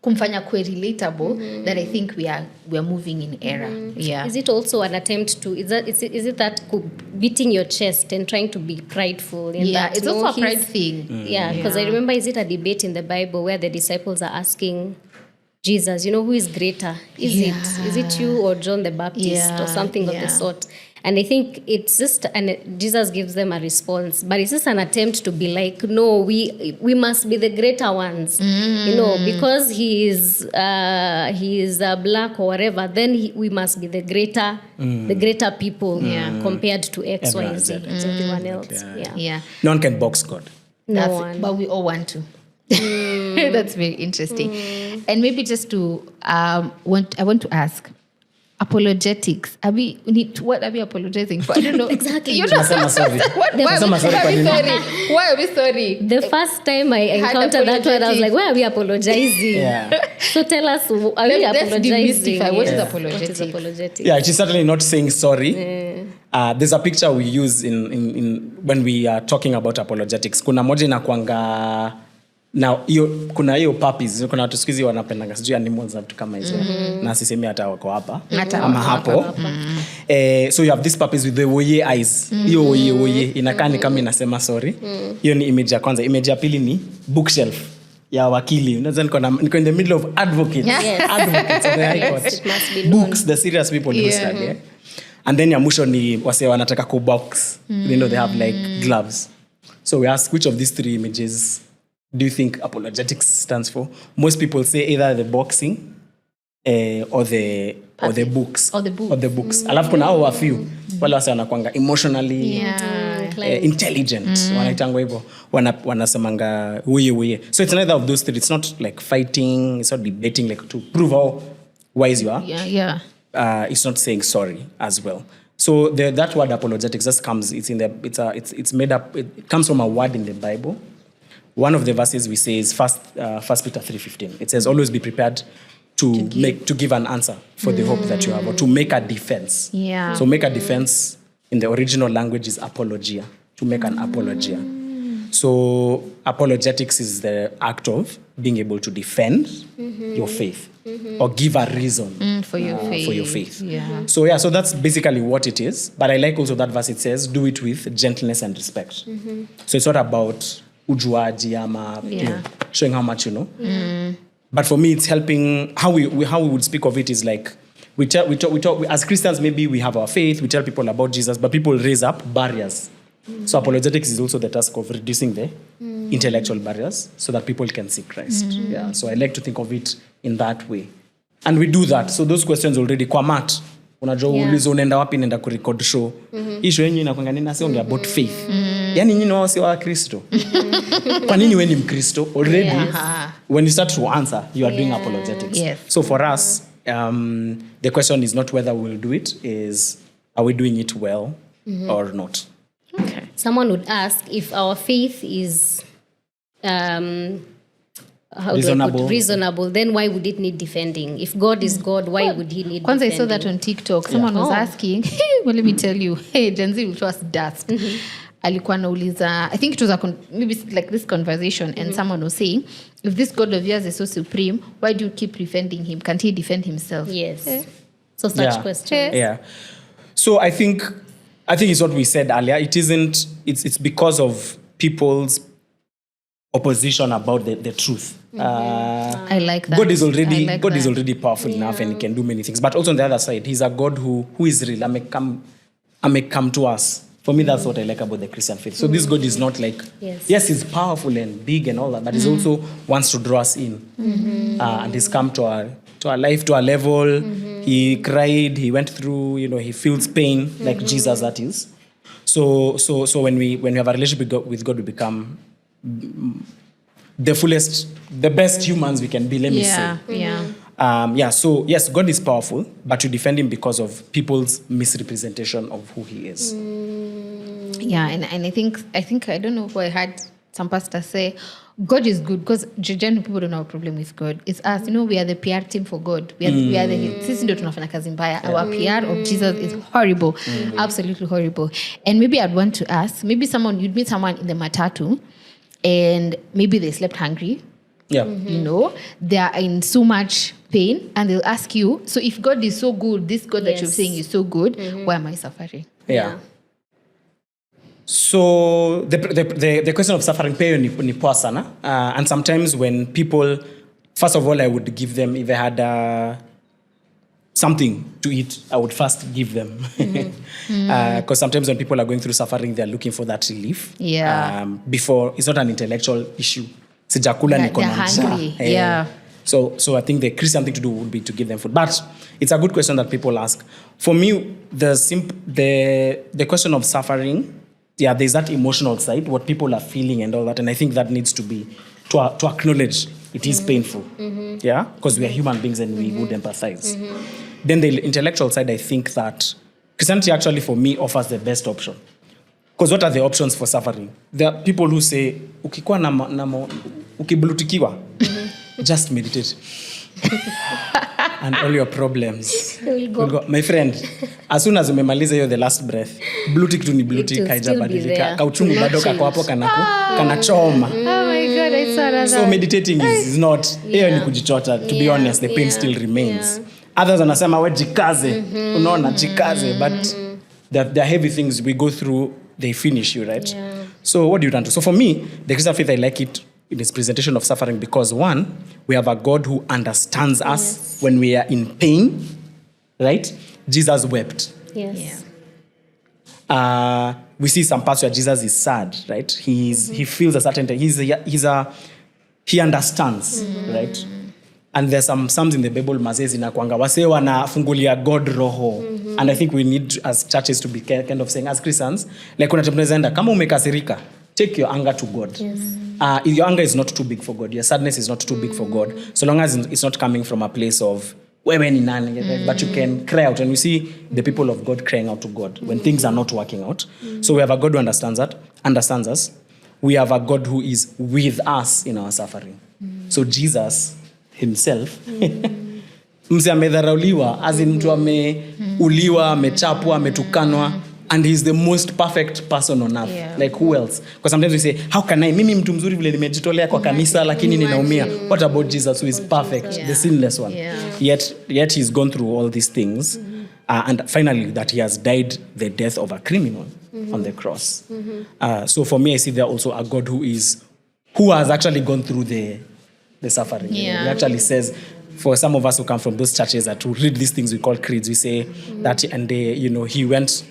S1: kumfanya kwe relatable that I think we are moving in error.
S2: Is it also an attempt to, is it that beating your chest and trying to be prideful in that?
S1: It's also a pride thing.
S2: Because I remember, is it a debate in the Bible where the disciples are asking Jesus, who is greater? Is it you or John the Baptist or something of the sort? And I think it's just, and Jesus gives them a response, but it's just an attempt to be like, no, we must be the greater ones, because he is black or whatever, then we must be the greater people compared to X, Y, Z, everyone else.
S1: Yeah.
S2: No
S3: one can box God.
S2: one.
S1: But we all want to. That's very interesting. And maybe just to I want to ask, apologetics. What are we apologizing for? I don't know
S2: exactly.
S1: You know,
S3: sorry.
S1: why are we sorry?
S2: The first time I encountered that word, I was like, why are we apologizing? So tell us, are we apologizing?
S1: What is apologetics?
S3: Yeah, she's certainly not saying sorry. There's a picture we use in when we are talking about apologetics. Kuna moja inakuanga now kuna hiyo puppies, kuna watu siku hizi wanapendanga sijui animals na vitu kama hizo, na sisemi hata wako hapa ama hapo. So you have these puppies with the woye eyes. Hiyo woye inakaa ni kama inasema sorry. Hiyo ni image ya kwanza. Image ya pili ni bookshelf ya wakili. Unaweza niko in the middle of advocates of the high court. Books, the serious people who study. And then ya mwisho ni wase wanataka kubox. They have like gloves. So we ask, which of these three images do you think apologetics stands for? Most people say either the boxing or the books.
S1: Or the books.
S3: Alafu kuna hao a few wale wase wanakuanga emotionally intelligent. Wanaitangwa hivyo. Wanasemanga uye. So it's neither of those three. It's not like fighting. It's not debating like to prove how wise you are.
S1: Yeah.
S3: It's not saying sorry as well. So that word apologetics just comes. It's made up. It comes from a word in the Bible. One of the verses we say is First Peter 3:15. It says, "Always be prepared to give an answer for the hope that you have, or to make a defense."
S1: Yeah.
S3: So make a defense in the original language is apologia. To make an apologia. So apologetics is the act of being able to defend your faith or give a reason
S1: for your faith.
S3: Yeah. So that's basically what it is. But I like also that verse. It says, "Do it with gentleness and respect." So it's not about ujuaji ama showing how much you know. But for me, it's helping. How we would speak of it is like we talk as Christians. Maybe we have our faith. We tell people about Jesus, but people raise up barriers. So apologetics is also the task of reducing the intellectual barriers so that people can see Christ. Yeah. So I like to think of it in that way, and we do that. So those questions already kwa mat. Unajua ulizo unaenda wapi, nenda ku record show. Issue yenyewe inakwanga nini sio ndio about faith. Yani nyinyi wao si wa Kristo. Kwa nini wewe ni Mkristo? Already when you start to answer, you are doing apologetics.
S1: Yes.
S3: So for us, the question is not whether we will do it, is are we doing it well or not?
S1: Okay.
S2: Someone would ask if our faith is reasonable, then why would it need defending? If God is God, why would he need defending?
S1: I saw that on TikTok. Someone was asking, well, let me tell you, hey, Gen Z will show us dust. Alikuwa anauliza, I think it was maybe like this conversation, and someone was saying, if this God of yours is so supreme, why do you keep defending him? Can't he defend himself?
S2: Yes. So such questions.
S3: Yeah. So I think it's what we said earlier. It's because of people's opposition about the truth.
S1: I like that.
S3: God is already powerful enough, and he can do many things. But also on the other side, he's a God who is real and may come to us. For me, that's what I like about the Christian faith. So this God is not like, yes, he's powerful and big and all that, but he also wants to draw us in. And he's come to our life, to our level. He cried, he went through, he feels pain, like Jesus, that is. So when we have a relationship with God, we become the fullest, the best humans we can be, let me say. So yes, God is powerful, but you defend him because of people's misrepresentation of who he is.
S1: Yeah, and I think I don't know who I heard some pastor say, God is good, because generally people don't have a problem with God. It's us, we are the PR team for God. We are the sisi ndio tunafanya kazi mbaya. Our PR of Jesus is horrible, absolutely horrible. And maybe I'd want to ask, you'd meet someone in the matatu, and maybe they slept hungry.
S3: Yeah.
S1: They are in so much pain, and they'll ask you, so if God is so good, this God that you're saying is so good, why am I suffering?
S3: Yeah. So the question of suffering pay ni poa sana. And sometimes when people, first of all, I would give them, if they had something to eat, I would first give them. Because sometimes when people are going through suffering, they're looking for that relief.
S1: Yeah.
S3: Before, it's not an intellectual issue. Sijakula niko
S1: They're
S3: na njaa.
S1: hungry. Yeah.
S3: So I think the Christian thing to do would be to give them food. But it's a good question that people ask. For me, the question of suffering, there's that emotional side, what people are feeling and all that. And I think that needs to be, to acknowledge it is painful. Yeah? Because we are human beings and we would empathize. Then the intellectual side, I think that Christianity actually, for me, offers the best option. Because what are the options for suffering? There are people who say, ukiblutikiwa, just meditate. And all your problems will go. My friend, as soon as umemaliza hiyo the last breath, blutik tu ni blutik, haijabadilika. Kauchungu bado kako hapo kanachoma.
S1: Oh my God, I saw that.
S3: So meditating is not, hiyo ni kujichota. To be honest, the pain still remains. Others wanasema we jikaze, unaona jikaze, but the heavy things we go through, they finish you, right? Yeah. So what do you want to? So for me, the Christian faith, I like it in its presentation of suffering because one, we have a God who understands us when we are in pain, right? Jesus wept.
S2: Yes.
S1: Yeah.
S3: We see some parts where Jesus is sad, right? He feels a certain thing. He understands, right? And there's some psalms in the Bible mazee zinakwanga wase wanafungulia God roho. And I think we need as churches to be kind of saying as Christians, like kuna tunaenda kama umekasirika, take your anger to God.
S2: Yes.
S3: If your anger is not too big for God, your sadness is not too big for God, so long as it's not coming from a place of wewe ni nani, but you can cry out. And we see the people of God crying out to God when things are not working out. So we have a God who understands us. We have a God who is with us in our suffering. So Jesus himself, mse amedharauliwa, as in mtu ameuliwa, amechapwa, ametukanwa, and he's the most perfect person on earth.
S1: Yeah.
S3: Like who else? Because sometimes we say, how can I? Mimi mtu mzuri vile nimejitolea kwa kanisa lakini ninaumia. What about Jesus who is perfect, the sinless one?
S1: Yeah.
S3: Yet he's gone through all these things. And finally that he has died the death of a criminal on the cross. So for me, I see there also a God who has actually gone through the suffering.
S1: Yeah.
S3: He actually says, for some of us who come from those churches that to read these things we call creeds, we say that, and he went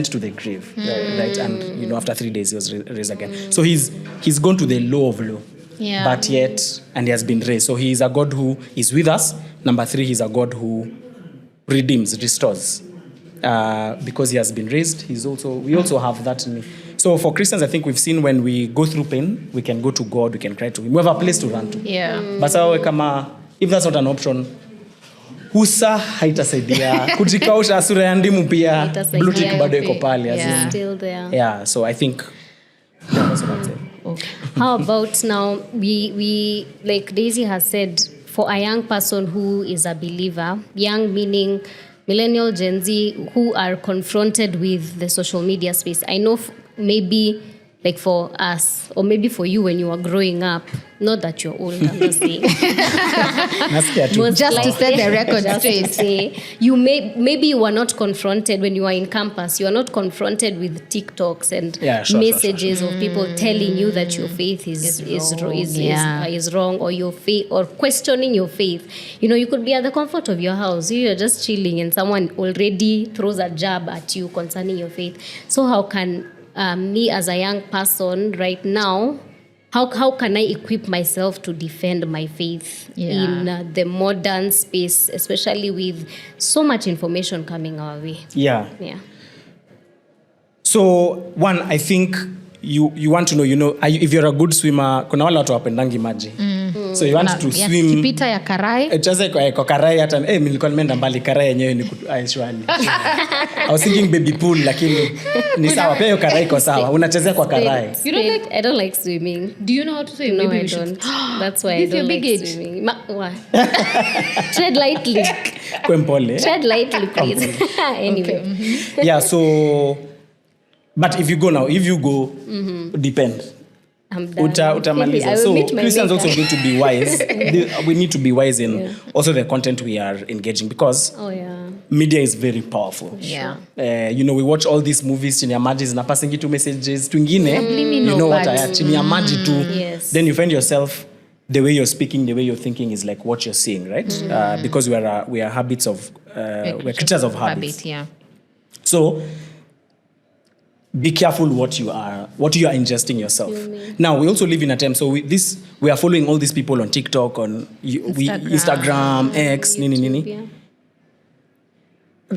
S3: to the grave, right? And after 3 days he was raised again. So he's gone to the low of low, but yet, and he has been raised. So he is a God who is with us. Number 3, he's a God who redeems, restores, because he has been raised. We also have that. So for Christians, I think we've seen when we go through pain, we can go to God, we can cry to him. We have a place to run to.
S1: Yeah.
S3: But if that's not an option, husa haitasaidia, kujikausha sura ya ndimu pia, blue tick bado iko pale.
S2: It's still there.
S3: Yeah, so I think that's what I'd say.
S1: Okay.
S2: How about now, we like Daisy has said, for a young person who is a believer, young meaning millennial, Gen Z, who are confronted with the social media space. I know maybe like for us, or maybe for you when you were growing up, not that you're old, I'm just saying.
S1: Just to set the record straight.
S2: Say, you maybe you were not confronted when you were in campus. You are not confronted with TikToks and messages of people telling you that your faith is wrong, or your faith, or questioning your faith. You could be at the comfort of your house. You're just chilling, and someone already throws a jab at you concerning your faith. So how can me as a young person right now, how can I equip myself to defend my faith in the modern space, especially with so much information coming our way?
S3: Yeah. So one, I think you want to know, if you're a good swimmer, kuna wale watu wapendangi maji. So you want to swim.
S1: Kipita ya karai.
S3: Just kwa karai hata nilikuwa nimeenda mbali karai yenyewe ni aishwani. I was thinking baby pool lakini ni sawa pia hiyo karai iko sawa. Unachezea kwa karai.
S2: You don't like? I don't like swimming.
S1: Do you know how to swim?
S2: No,
S1: Maybe
S2: I don't. That's why I
S1: This
S2: don't
S1: your
S2: like
S1: big age?
S2: swimming. Tread lightly.
S3: Kwempole.
S2: Tread lightly, please. Anyway.
S1: Okay.
S3: Yeah, so but if you go, depend.
S2: I'm done.
S3: Utamaliza.
S2: I will
S3: So
S2: meet my
S3: Christians
S2: maker.
S3: also need to be wise. We need to be wise in also the content we are engaging, because media is very powerful.
S1: Yeah.
S3: We watch all these movies chini ya maji zinapasing tu messages twingine. You know what chini ya maji tu.
S2: Yes.
S3: Then you find yourself, the way you're speaking, the way you're thinking is like what you're seeing, right? Because we are habits of we're creatures of habits.
S1: Yeah.
S3: So be careful what you are ingesting yourself. Now we also live in a time, so we are following all these people on TikTok, on Instagram, X,
S2: YouTube,
S3: nini.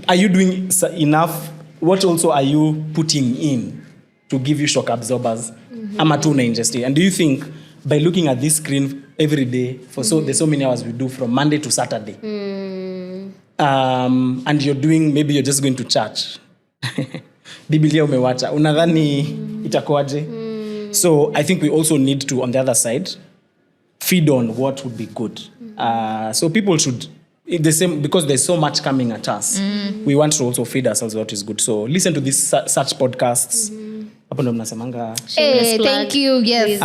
S3: Are you doing enough? What also are you putting in to give you shock absorbers? Ama tu una ingest? And do you think by looking at this screen every day there's so many hours we do from Monday to Saturday, and maybe you're just going to church, Biblia umewacha, unadhani itakuwaje? So I think we also need to, on the other side, feed on what would be good. So people should, because there's so much coming at us, we want to also feed ourselves what is good. So listen to these such podcasts. Hapo ndo mnasemanga.
S1: Hey, thank you. Yes.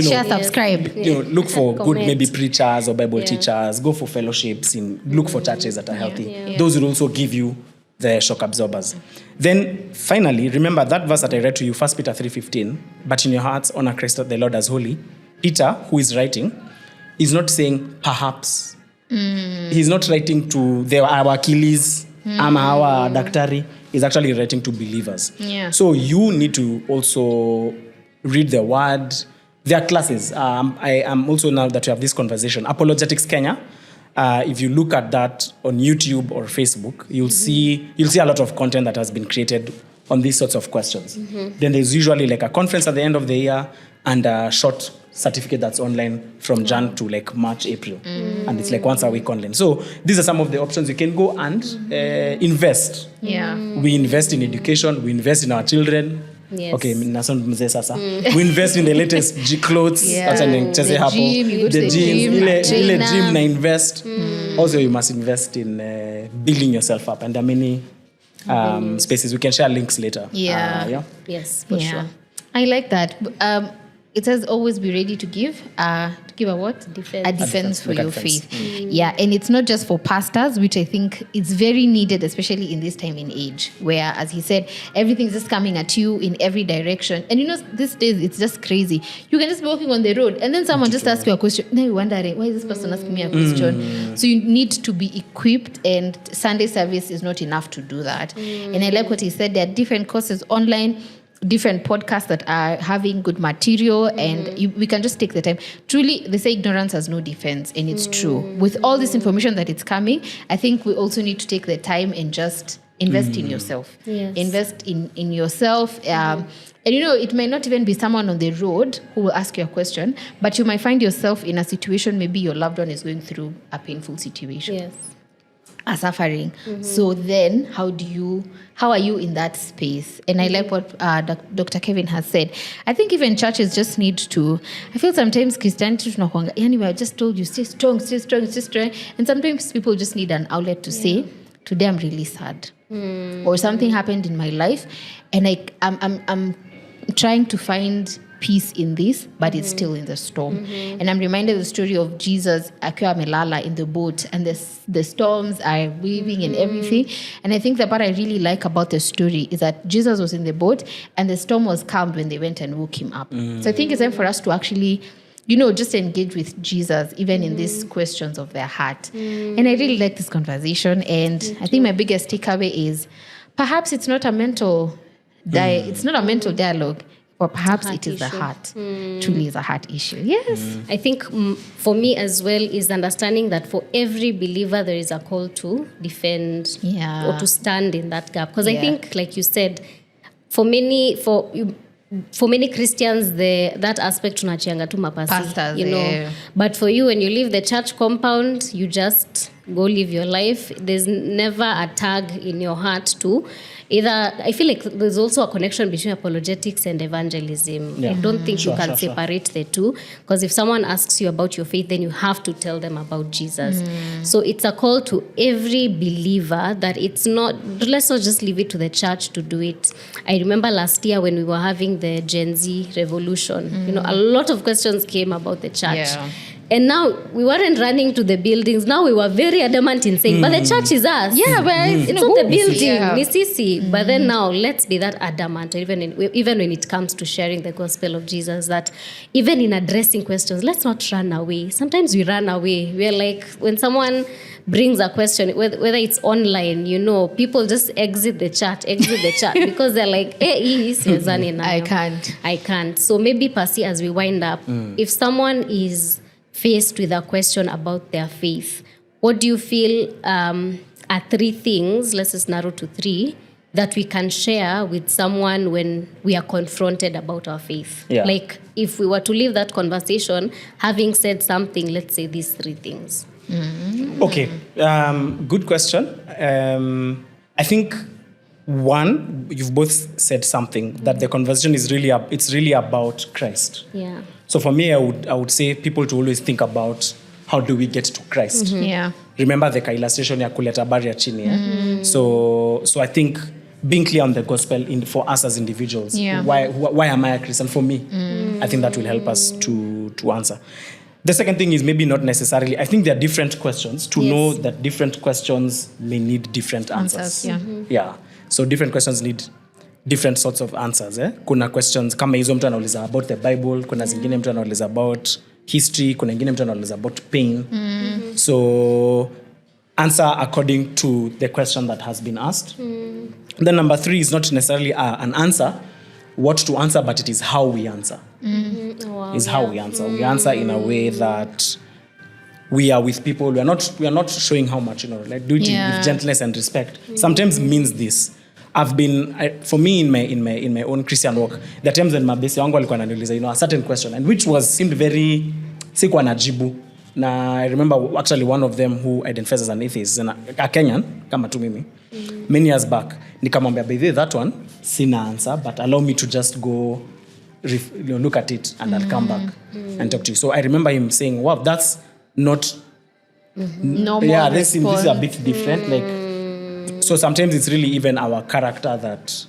S1: Share, subscribe.
S3: Look for good maybe preachers or Bible teachers. Go for fellowships. Look for churches that are healthy. Those will also give you the shock absorbers. Then finally, remember that verse that I read to you, 1 Peter 3:15. But in your hearts, honor Christ the Lord as holy. Peter, who is writing, is not saying perhaps. He's not writing to our Achilles, our daktari. He's actually writing to believers.
S1: Yeah.
S3: So you need to also read the word. There are classes. I am also, now that we have this conversation, Apologetics Kenya. If you look at that on YouTube or Facebook, you'll see a lot of content that has been created on these sorts of questions. Then there's usually like a conference at the end of the year and a short certificate that's online from Jan to like March, April. And it's like once a week online. So these are some of the options you can go and invest.
S1: Yeah.
S3: We invest in education. We invest in our children.
S2: Yes.
S3: Okay, we invest in the latest clothes.
S1: Yeah. The gym, you go to the gym,
S3: ile gym na invest. Also, you must invest in building yourself up. And there are many spaces. We can share links later.
S1: Yeah.
S2: Yes, for sure.
S1: I like that. It says always be ready to give. To give a what? A defense for your faith. Yeah, and it's not just for pastors, which I think is very needed, especially in this time and age, where, as he said, everything's just coming at you in every direction. And these days, it's just crazy. You can just be walking on the road, and then someone just asks you a question. Now you're wondering, why is this person asking me a question? So you need to be equipped, and Sunday service is not enough to do that. And I like what he said. There are different courses online, different podcasts that are having good material, and we can just take the time. Truly, they say ignorance has no defense, and it's true. With all this information that it's coming, I think we also need to take the time and just invest in yourself.
S2: Yes.
S1: Invest in yourself. And it may not even be someone on the road who will ask you a question, but you might find yourself in a situation, maybe your loved one is going through a painful situation.
S2: Yes.
S1: Are suffering. So then how are you in that space? And I like what Dr. Kevin has said. I think even churches just need to, I feel sometimes Christianity anyway, I just told you, stay strong. And sometimes people just need an outlet to say, today I'm really sad. Or something happened in my life, and I'm trying to find peace in this, but it's still in the storm. And I'm reminded of the story of Jesus akiwa amelala in the boat, and the storms are weaving and everything. And I think the part I really like about the story is that Jesus was in the boat and the storm was calmed when they went and woke him up. So I think it's time for us to actually just engage with Jesus, even in these questions of their heart. And I really like this conversation. And I think my biggest takeaway is perhaps it's not a mental it's not a mental dialogue, or perhaps it is the heart. Truly is a heart issue. Yes.
S2: I think for me as well is understanding that for every believer there is a call to defend or to stand in that gap. Because I think, like you said, for many Christians, that aspect tunachianga tu mapasi,
S1: pastors,
S2: But for you, when you leave the church compound, you just go live your life. There's never a tag in your heart to either. I feel like there's also a connection between apologetics and evangelism.
S3: Yeah.
S2: I don't think you can separate the two, because if someone asks you about your faith, then you have to tell them about Jesus. So it's a call to every believer that it's not, let's not just leave it to the church to do it. I remember last year when we were having the Gen Z revolution, a lot of questions came about the church. And now we weren't running to the buildings. Now we were very adamant in saying, but the church is us.
S1: Yeah, but
S2: it's not the building,
S1: Yeah.
S2: Nisisi. But then now let's be that adamant, even when it comes to sharing the gospel of Jesus, that even in addressing questions, let's not run away. Sometimes we run away. We're like, when someone brings a question, whether it's online, people just exit the chat because they're like, hey, I can't. So maybe, Pasi, as we wind up, if someone is faced with a question about their faith, what do you feel are 3 things, let's just narrow to 3, that we can share with someone when we are confronted about our faith?
S3: Yeah.
S2: Like, if we were to leave that conversation, having said something, let's say these 3 things.
S3: Okay, good question. I think, one, you've both said something, that the conversation is really about Christ.
S2: Yeah.
S3: So for me, I would say people to always think about, how do we get to Christ?
S1: Yeah.
S3: Remember the illustration ya kuleta barrier chini. So I think being clear on the gospel for us as individuals.
S1: Yeah.
S3: Why am I a Christian? For me, I think that will help us to answer. The second thing is maybe not necessarily, I think there are different questions, to know that different questions may need different answers. Yeah. So different questions need different sorts of answers. Kuna questions kama hizo mtu anauliza about the Bible, kuna zingine mtu anauliza about history, kuna ingine mtu anauliza about pain. So answer according to the question that has been asked. Then number 3 is not necessarily an answer, what to answer, but it is how we answer.
S2: Wow,
S3: how we answer. We answer in a way that we are with people. We are not showing how much, like duty with gentleness and respect. Sometimes means this. For me in my own Christian walk, there are times when mabesi wangu walikuwa wananiuliza, a certain question, and which seemed very sikuwa najibu. Na I remember actually one of them who identifies as an atheist, a Kenyan kama tu mimi. Many years back, nikamwambia, by the way, that one sina answer, but allow me to just go look at it and I'll come back and talk to you. So I remember him saying, wow, that's not
S1: Normal.
S3: Yeah, this is a bit different. Like, so sometimes it's really even our character that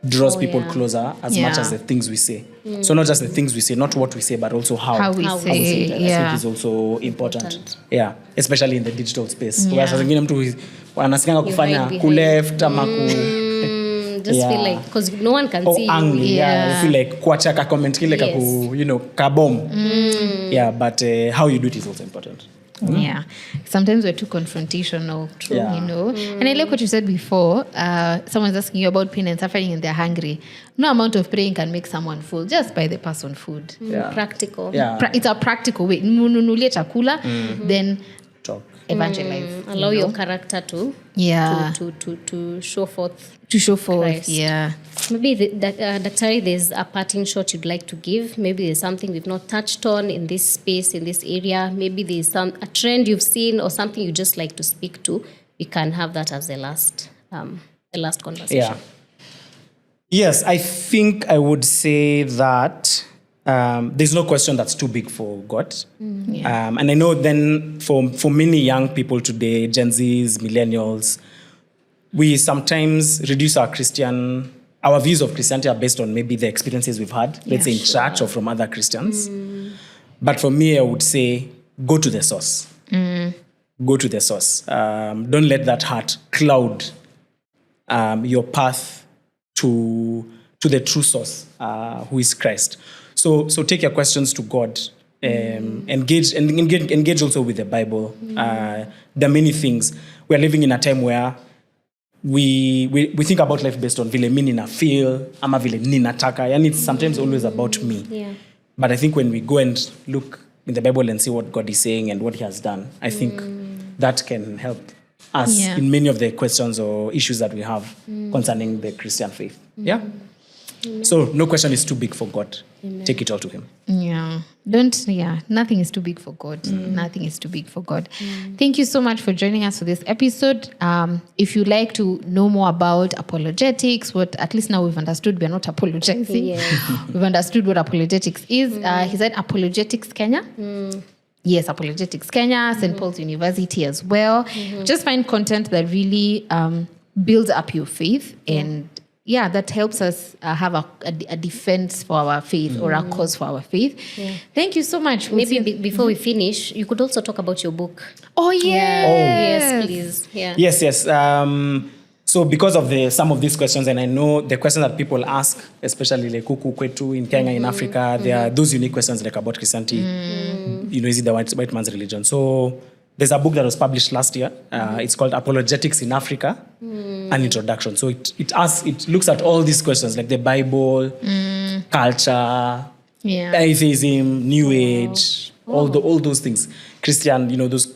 S3: draws people closer as much as the things we say. So not just the things we say, not what we say, but also how
S1: we say
S3: it.
S1: it.
S3: I think is also important. Yeah, especially in the digital space. Where sasa zingine mtu anasikanga kufanya ku left ama
S2: just feel like, because no one can see
S3: angry,
S2: you.
S3: I feel like kuacha ka comment kile ka bomb. Yeah, but how you do it is also important.
S1: Yeah, sometimes we're too confrontational. True. And I like what you said before. Someone's asking you about pain and suffering and they're hungry. No amount of praying can make someone full. Just buy the person food.
S2: Practical.
S1: It's a practical way. Nunulie chakula, then
S3: talk,
S1: evangelize.
S2: Allow your character to show forth.
S1: To show forth,
S2: Christ.
S1: yeah.
S2: Maybe, Daktari, there's a parting shot you'd like to give. Maybe there's something we've not touched on in this space, in this area. Maybe there's a trend you've seen or something you just like to speak to. We can have that as the last conversation.
S3: Yeah. Yes, I think I would say that there's no question that's too big for God. And I know then for many young people today, Gen Zs, millennials, we sometimes reduce our views of Christianity are based on maybe the experiences we've had, let's say in church or from other Christians. But for me, I would say, go to the source. Go to the source. Don't let that heart cloud your path to the true source, who is Christ. So take your questions to God. Engage also with the Bible. There are many things. We're living in a time where we think about life based on vile mi nina feel ama vile ninataka, and it's sometimes always about me. But I think when we go and look in the Bible and see what God is saying and what he has done, I think that can help us in many of the questions or issues that we have concerning the Christian faith. So no question is too big for God. Take it all to him.
S1: Nothing is too big for God. Nothing is too big for God. Thank you so much for joining us for this episode. If you'd like to know more about apologetics, at least now we've understood we're not apologizing. We've understood what apologetics is. He said Apologetics Kenya. Yes, Apologetics Kenya, St. Paul's University as well. Just find content that really builds up your faith and that helps us have a defense for our faith or a cause for our faith. Thank you so much.
S2: Maybe before we finish, you could also talk about your book.
S1: Oh, yes.
S2: Yes, please. Yeah.
S3: Yes. So because of some of these questions, and I know the questions that people ask, especially like Kuku Kwetu in Kenya, in Africa, there are those unique questions like about Christianity. Is it the white man's religion? So there's a book that was published last year. It's called Apologetics in Africa, an introduction. So it looks at all these questions like the Bible, culture, atheism, New Age, all those things. Christian, those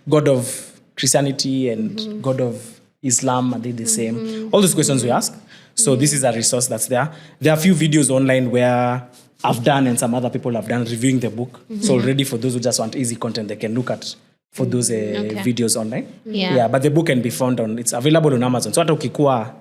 S3: God of Christianity and God of Islam, are they the same? All those questions we ask. So this is a resource that's there. There are a few videos online where I've done and some other people have done reviewing the book. So already for those who just want easy content, they can look at for those videos online. But the book can be found it's available on Amazon. So hata ukikuwa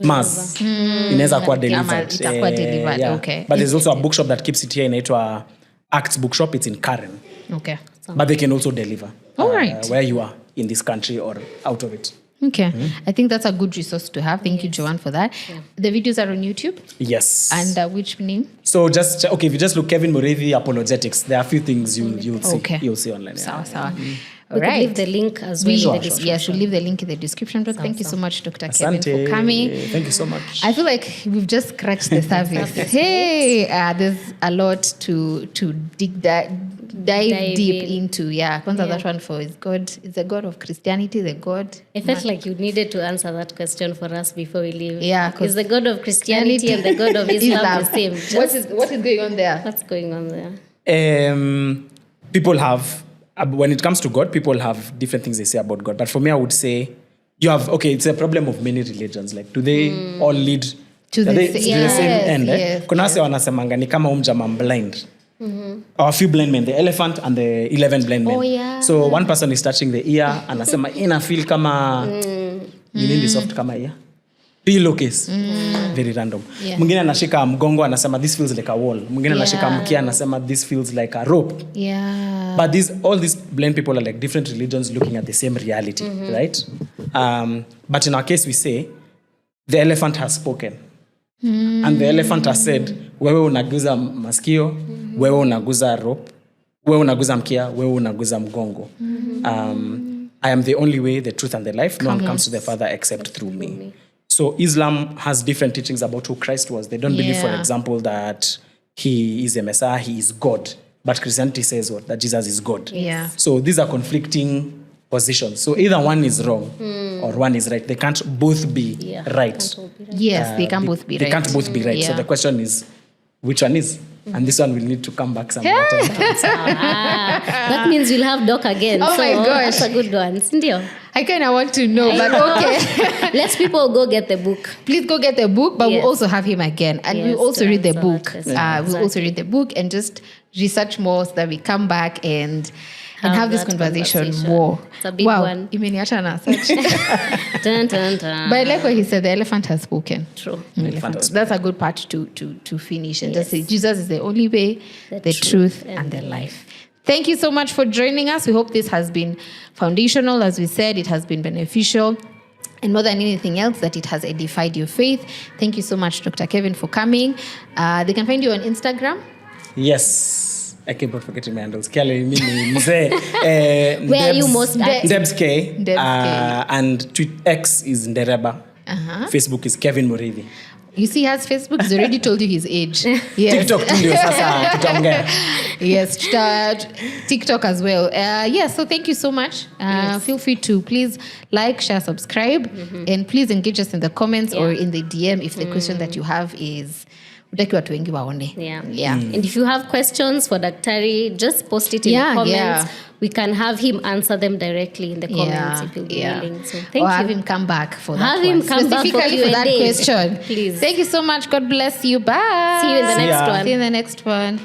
S3: Mars, inaweza kuwa delivered.
S1: Itakuwa delivered, okay.
S3: But there's also a bookshop that keeps it here inaitwa Acts Bookshop. It's in Karen.
S1: Okay.
S3: But they can also deliver
S1: all right.
S3: where you are in this country or out of it.
S1: Okay. I think that's a good resource to have. Thank you, Joanne, for that. The videos are on YouTube?
S3: Yes.
S1: And which name?
S3: So if you just look Kevin Muriithi Apologetics, there are a few things you'll see.
S1: Okay.
S3: You'll see online.
S1: Sawa.
S2: We could leave the link as well in the description.
S1: Yes, we'll leave the link in the description. But thank you so much, Dr. Kevin, for coming.
S3: Thank you so much.
S1: I feel like we've just scratched the surface. There's a lot to dive deep into. Kwanza that one for is the God of Christianity, the God.
S2: I felt like you needed to answer that question for us before we leave.
S1: Yeah,
S2: is the God of Christianity and the God of Islam the same?
S1: What is going on there?
S2: What's going on there?
S3: People have, when it comes to God, people have different things they say about God. But for me, I would say it's a problem of many religions. Like, do they all lead to the same end? Kuna wase wanasemanga ni kama jamaa blind. Or a few blind men, the elephant and the 11 blind men. So one person is touching the ear and anasema ina feel kama nini soft kama ear. Pillowcase. Very random. Mwingine anashika mgongo anasema this feels like a wall. Mwingine anashika mkia anasema this feels like a rope. But all these blind people are like different religions looking at the same reality, right? But in our case we say the elephant has spoken. And the elephant has said, wewe unaguza masikio, wewe unaguza rope, wewe unaguza mkia, wewe unaguza mgongo. I am the only way, the truth and the life. No one comes to the Father except through me. So Islam has different teachings about who Christ was. They don't believe, for example, that he is a Messiah, he is God. But Christianity says what? That Jesus is God. So these are conflicting positions. So either one is wrong or one is right. They can't both be right.
S1: Yes, they can both be right.
S3: They can't both be right. So the question is, which one is? And this one will need to come back some other time.
S2: That means we'll have Doc again.
S1: Oh my gosh.
S2: That's a good one. Sindio?
S1: I kind of want to know, but okay.
S2: Let's people go get the book.
S1: Please go get the book, but we'll also have him again. And we'll also read the book. We'll also read the book and just research more so that we come back and have this conversation more.
S2: It's a big one.
S1: Imeniacha na such.
S2: Dun, dun, dun.
S1: But I like what he said, the elephant has spoken.
S2: True.
S1: That's a good part to finish and just say Jesus is the only way, the truth and the life. Thank you so much for joining us. We hope this has been foundational. As we said, it has been beneficial. And more than anything else, that it has edified your faith. Thank you so much, Dr. Kevin, for coming. They can find you on Instagram.
S3: Yes. I keep on forgetting my handles. Where
S2: are you most active?
S3: Debs K. And X is Ndereba. Facebook is Kevin Muriithi.
S1: You see, he has Facebook. He's already told you his age.
S3: Yes. TikTok too, sasa tutaongea.
S1: Yes, TikTok as well. So thank you so much. Feel free to please like, share, subscribe, and please engage us in the comments or in the DM if the question that you have is watu wengi waone.
S2: And if you have questions for Daktari, just post it in the comments. We can have him answer them directly in the comments if you'll be willing. So thank you.
S1: Have him come back for that.
S2: Have him come back
S1: specifically for that question.
S2: Please.
S1: Thank you so much. God bless you. Bye.
S2: See you in the next one.
S1: See you in the next one.